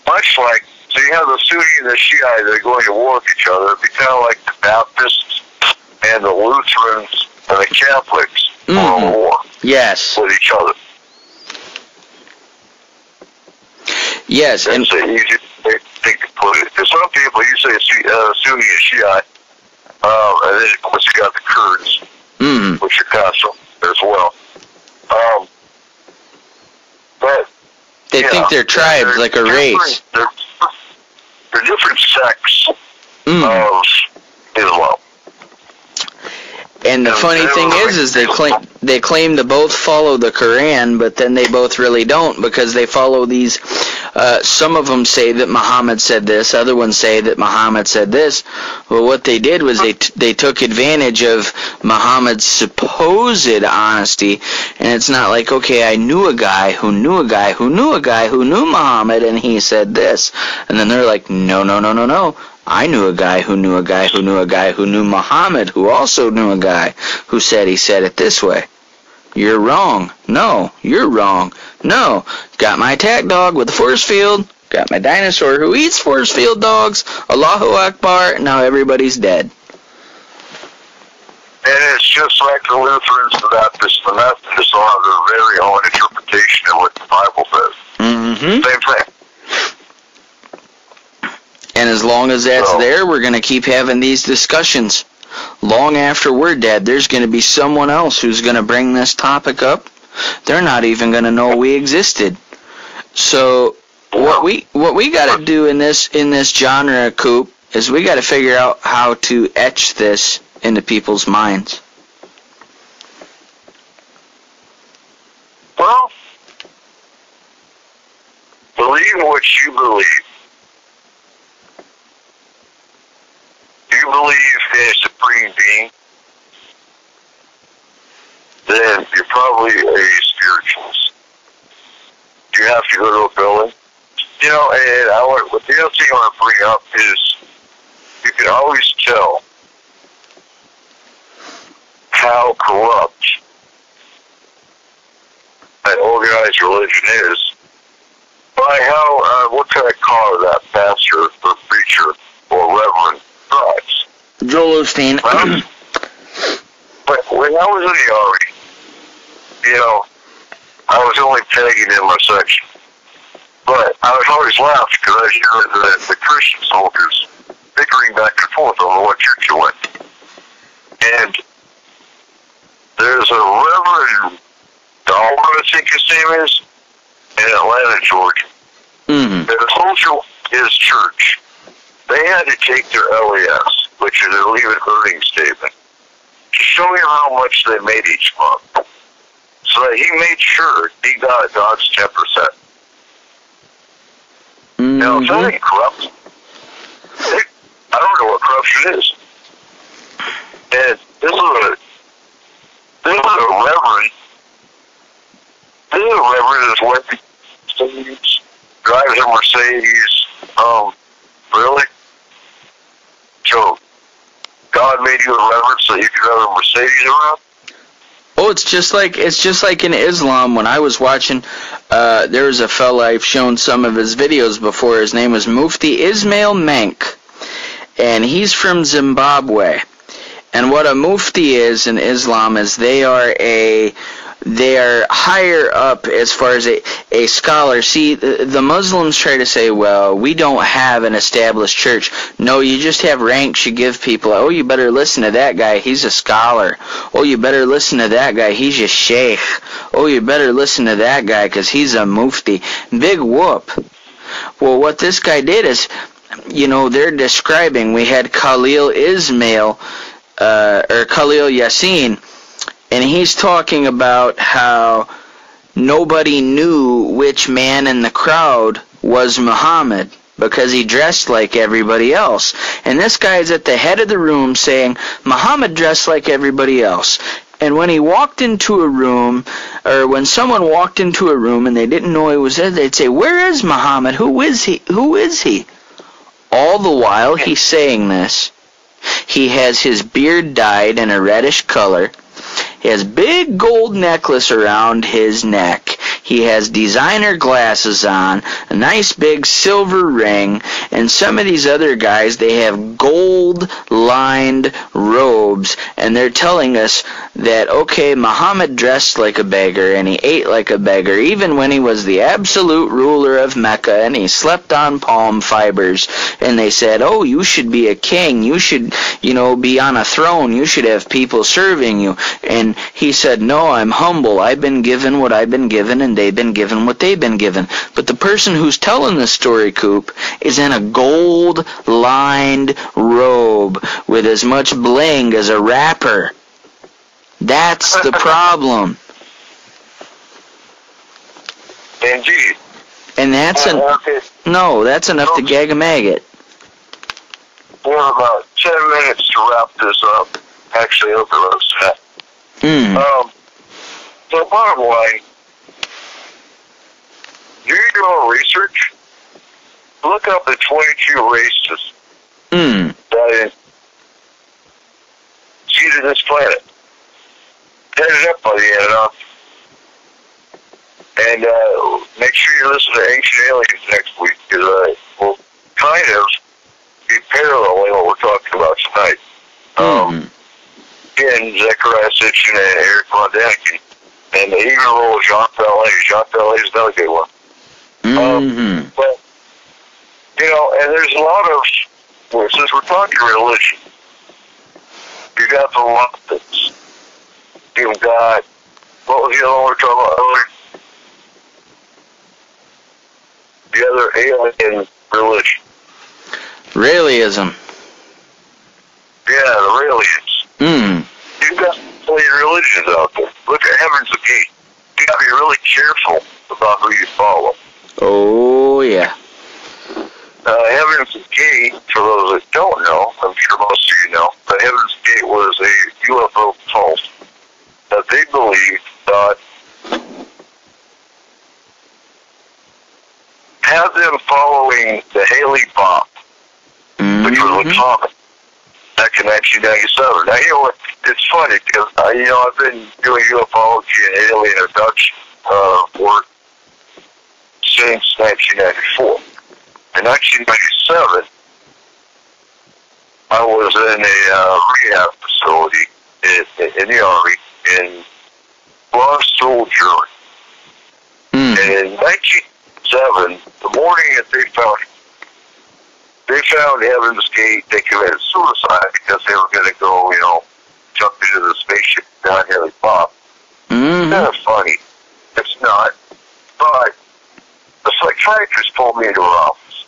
Much like, so you have the Sunni and the Shiite that are going to war with each other. It'd be kind of like the Baptists and the Lutherans and the Catholics going to war. Yes. With each other. Yes. And it's an easy thing to put it. Because some people, you say Sunni and Shiite, and then of course you got the Kurds. Which are constant as well. But they think they're tribes, like a race. They're different sects of Islam. And the funny thing is they claim to both follow the Quran, but then they both really don't, because they follow these. Some of them say that Muhammad said this, other ones say that Muhammad said this. Well, what they did was they took advantage of Muhammad's supposed honesty, and it's not like, okay, I knew a guy who knew a guy who knew a guy who knew Muhammad, and he said this, and then they're like, no. I knew a guy who knew a guy who knew a guy who knew Muhammad, who also knew a guy who said he said it this way. You're wrong. No, you're wrong. No. Got my attack dog with the force field. Got my dinosaur who eats force field dogs. Allahu Akbar. Now everybody's dead. And it's just like the Lutherans, the Baptists, the Methodists all have their very own interpretation of what the Bible says. Same thing. And as long as that's there, we're going to keep having these discussions. Long after we're dead, there's going to be someone else who's going to bring this topic up. They're not even going to know we existed. So what we got to do in this genre, Coop, is we got to figure out how to etch this into people's minds. Well, believe what you believe. Do you believe in a supreme being? then you're probably a spiritualist. You have to go to a building. You know, and the other thing I want to bring up is you can always tell how corrupt an organized religion is by how, what can I call that pastor or preacher or reverend drives. Joel Osteen. But when I was in the Army, you know, I was only pegging in my section. But I was always laughed because I was hearing the Christian soldiers bickering back and forth over what church you went. And there's a Reverend Dollar, I think his name is, in Atlanta, Georgia. Mm-hmm. That told his church they had to take their LES, which is their leave it earnings statement, to show him how much they made each month. So that he made sure he got a God's 10%. Mm-hmm. Now, if that ain't corrupt, I don't know what corruption is. And this is a reverend. This is a reverend that's working, drives a Mercedes. Really? So, God made you a reverend so you could have a Mercedes around? Oh, it's just like in Islam. When I was watching, there was a fella, I've shown some of his videos before. His name was Mufti Ismail Menk, and he's from Zimbabwe. And what a mufti is in Islam is they are higher up as far as a scholar. See, the Muslims try to say, well, we don't have an established church. No, you just have ranks you give people. Oh, you better listen to that guy, he's a scholar. Oh, you better listen to that guy, he's a sheikh. Oh, you better listen to that guy because he's a mufti. Big whoop. Well, what this guy did is, you know, they're describing, we had Khalil Ismail, or Khalil Yassin, and he's talking about how nobody knew which man in the crowd was Muhammad because he dressed like everybody else. And this guy's at the head of the room saying, Muhammad dressed like everybody else. And when he walked into a room, or when someone walked into a room and they didn't know he was there, they'd say, where is Muhammad? Who is he? Who is he? All the while he's saying this, he has his beard dyed in a reddish color. He has big gold necklace around his neck. He has designer glasses on, a nice big silver ring, and some of these other guys, they have gold-lined robes, and they're telling us that, okay, Muhammad dressed like a beggar, and he ate like a beggar, even when he was the absolute ruler of Mecca, and he slept on palm fibers, and they said, oh, you should be a king, you should, you know, be on a throne, you should have people serving you, and he said, no, I'm humble, I've been given what I've been given, and they've been given what they've been given. But the person who's telling this story, Coop, is in a gold-lined robe with as much bling as a rapper. That's the problem. Indeed. And that's that's enough to gag a maggot. We have about 10 minutes to wrap this up. Actually, over those. So bottom line, do your own research. Look up the 22 races that seeded this planet. Headed up by the end, and make sure you listen to Ancient Aliens next week, because we'll kind of be paralleling what we're talking about tonight. Again, Zechariah Sitchin and Eric Von Daniken, and even a little Jean Palais. Jean Palais is another good one. But, you know, and there's a lot of, well, since we're talking religion, you got the Muppets. You've got, what was the other one we were talking about earlier? The other alien religion. Raelism. Yeah, the Raelians. You've got plenty of religions out there. Look at Heaven's Gate. You got to be really careful about who you follow. Oh, yeah. Heaven's Gate, for those that don't know, I'm sure most of you know, but Heaven's Gate was a UFO cult that they believe back in 1997. Now, you know what? It's funny because, I've been doing ufology and alien abduction work since 1994. In 1997, I was in a rehab facility in the Army in Bronx, Germany. And in 1997, the morning that they found Heaven's Gate, they committed suicide because they were going to go, jump into the spaceship and not have it pop. It's kind of funny. It's not. But the psychiatrist pulled me into her office.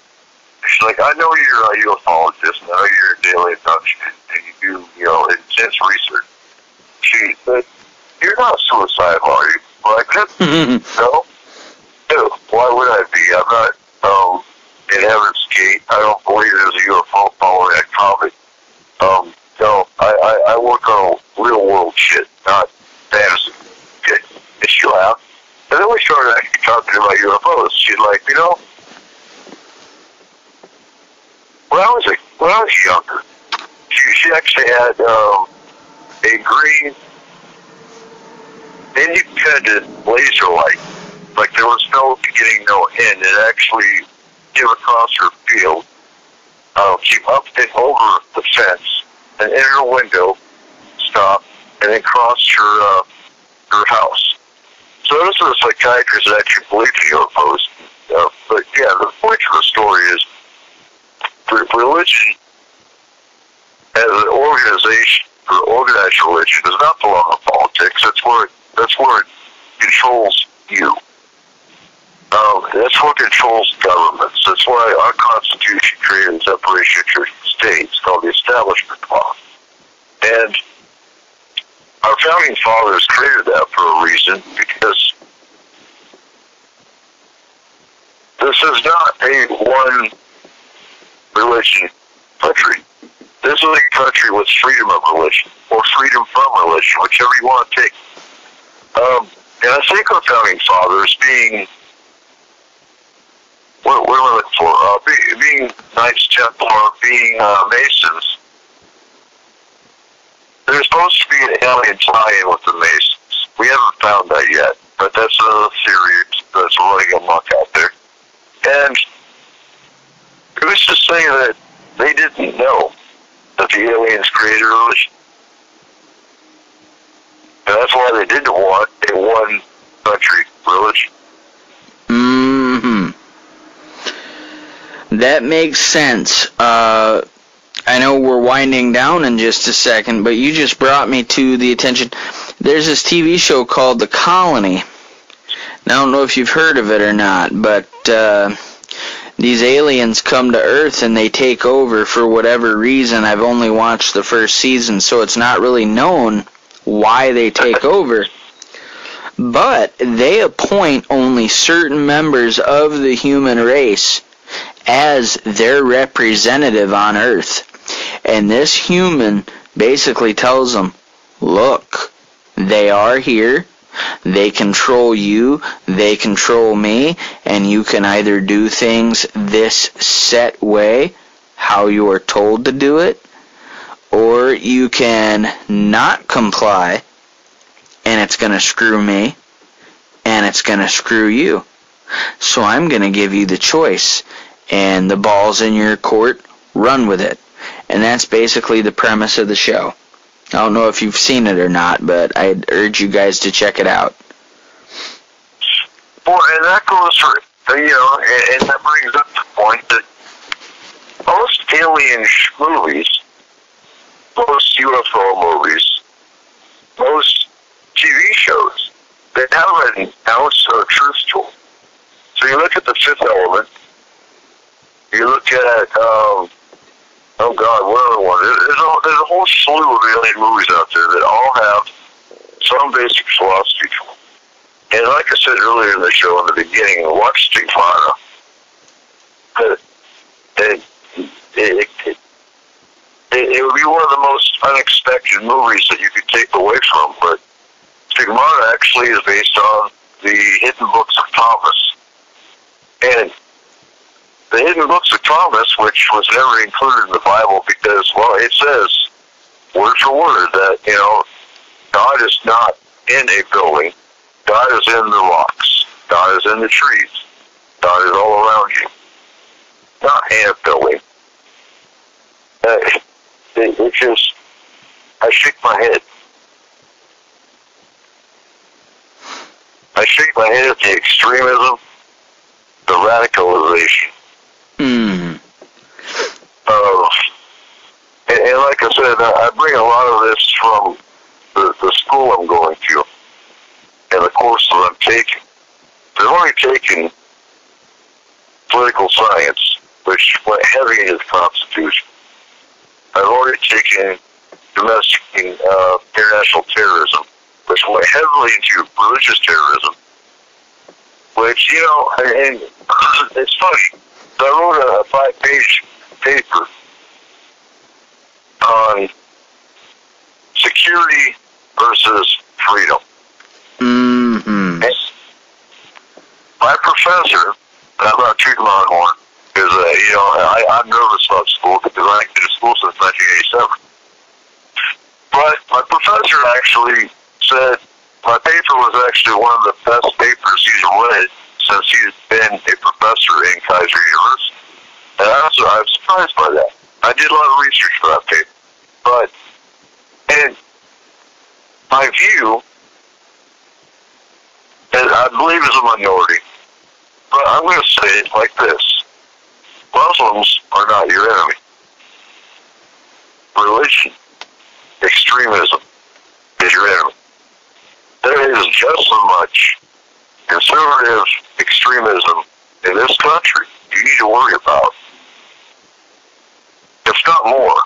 She's like, I know you're a ufologist, and I know you're a daily abduction, and you do, intense research. She said, you're not suicidal, are you? Well, I could. No. Why would I be? I'm not in Heaven's Gate. I don't believe there's a UFO following that comic. No, I work on real world shit, not fantasy. Okay. And she laughed. And then we started actually talking about UFOs. She's like, when I was younger, she actually had a green independent laser light. Like there was no beginning, no end. It actually came across her field, came up and over the fence, and in her window, stopped, and then crossed her house. So this is a psychiatrist that actually believed in UFOs. But yeah, the point of the story is religion as an organization, or organized religion, does not belong in politics. That's where it controls you. That's what controls governments. That's why our Constitution created the separation of church and state. It's called the Establishment Clause. And our founding fathers created that for a reason, because this is not a one religion country. This is a country with freedom of religion, or freedom from religion, whichever you want to take. And I think our founding fathers, being what we're looking for, being Knights Templar, being Masons, there's supposed to be an alien tie-in with the Masons. We haven't found that yet, but that's another theory that's running amok out there. And who's to say that they didn't know that the aliens created religion? And that's why they didn't want a one-country religion. That makes sense. I know we're winding down in just a second, but you just brought me to the attention. There's this TV show called The Colony. Now, I don't know if you've heard of it or not, but these aliens come to Earth and they take over for whatever reason. I've only watched the first season, so it's not really known why they take over. But they appoint only certain members of the human race as their representative on Earth. And this human basically tells them, look, they are here, they control you, they control me, and you can either do things this set way, how you are told to do it, or you can not comply, and it's going to screw me, and it's going to screw you. So I'm going to give you the choice, and the ball's in your court, run with it. And that's basically the premise of the show. I don't know if you've seen it or not, but I'd urge you guys to check it out. Well, and that goes for, and that brings up the point that most alien movies, most UFO movies, most TV shows, they have an ounce of truth to them. So you look at The Fifth Element, you look at, oh God, what other one? There's a whole slew of alien movies out there that all have some basic philosophy to them. And like I said earlier in the show, in the beginning, watch Stigmata. It would be one of the most unexpected movies that you could take away from, but Stigmata actually is based on the Hidden Books of Thomas. And the Hidden Books of Thomas, which was never included in the Bible because, well, it says spiritual word that, God is not in a building. God is in the rocks. God is in the trees. God is all around you. Not in a building. It just, I shake my head. I shake my head at the extremism, the radicalization. And like I said, I bring a lot of this from the school I'm going to and the course that I'm taking. I've only taken political science, which went heavy into the Constitution. I've already taken domestic international terrorism, which went heavily into religious terrorism, which, and it's funny. I wrote a 5-page paper on security versus freedom. Mm-hmm. And my professor, and I'm not tooting my own horn, because, I'm nervous about school because I ain't been to school since 1987. But my professor actually said my paper was actually one of the best papers he's read since he's been a professor in Kaiser University. And I was surprised by that. I did a lot of research for that paper. But, and my view, and I believe is a minority, but I'm going to say it like this. Muslims are not your enemy. Religion, extremism is your enemy. There is just as much conservative extremism in this country you need to worry about, if not more,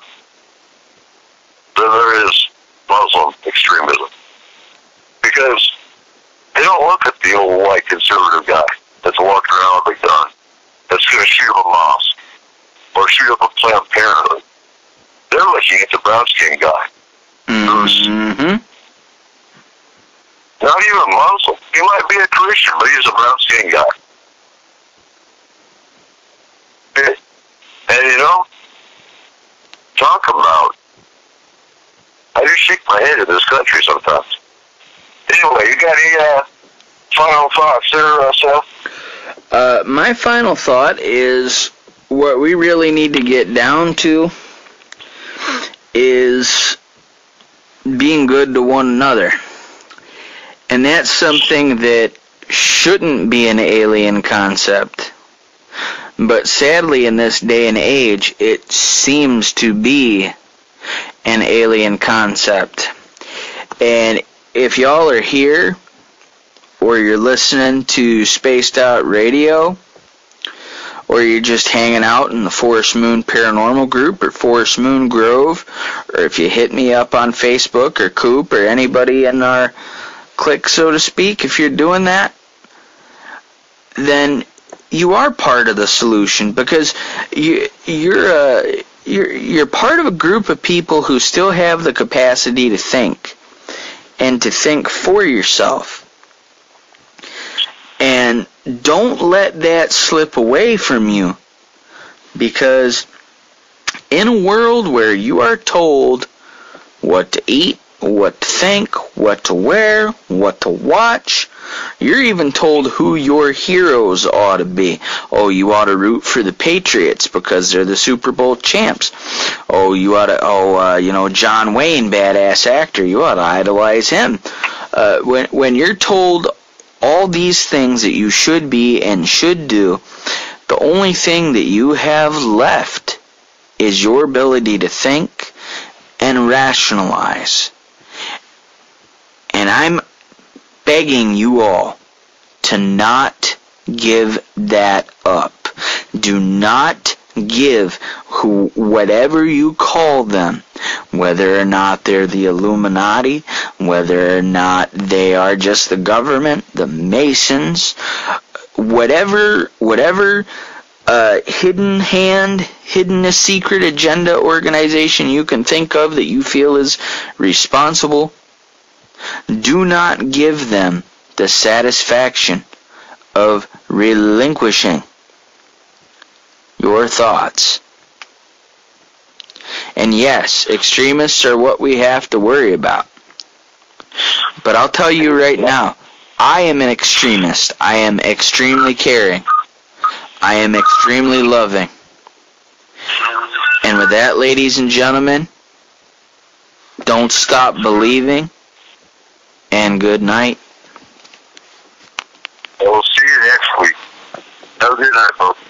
than there is Muslim extremism. Because they don't look at the old white conservative guy that's walking around with a gun that's going to shoot up a mosque or shoot up a Planned Parenthood. They're looking at the brown-skinned guy who's not even Muslim. He might be a Christian, but he's a brown-skinned guy. And talk about, I just shake my head at this country sometimes. Anyway, you got any final thoughts there, Seth? My final thought is what we really need to get down to is being good to one another. And that's something that shouldn't be an alien concept. But sadly, in this day and age, it seems to be an alien concept. And if y'all are here, or you're listening to Spaced Out Radio, or you're just hanging out in the Forest Moon Paranormal Group, or Forest Moon Grove, or if you hit me up on Facebook, or Coop, or anybody in our clique, so to speak, if you're doing that, then you are part of the solution, because you're part of a group of people who still have the capacity to think, and to think for yourself. And don't let that slip away from you, because in a world where you are told what to eat, what to think, what to wear, what to watch, you're even told who your heroes ought to be. Oh, you ought to root for the Patriots because they're the Super Bowl champs. Oh, you ought to, John Wayne, badass actor, you ought to idolize him. When you're told all these things that you should be and should do, the only thing that you have left is your ability to think and rationalize. And I'm begging you all to not give that up. Do not give whatever you call them, whether or not they're the Illuminati, whether or not they are just the government, the Masons, whatever hidden hand, hidden secret agenda organization you can think of that you feel is responsible, do not give them the satisfaction of relinquishing your thoughts. And And yes, extremists are what we have to worry about. But I'll tell you right now, I am an extremist. I am extremely caring. I am extremely loving. And with that, ladies and gentlemen, don't stop believing, and good night. We'll see you next week. Have a good night, folks.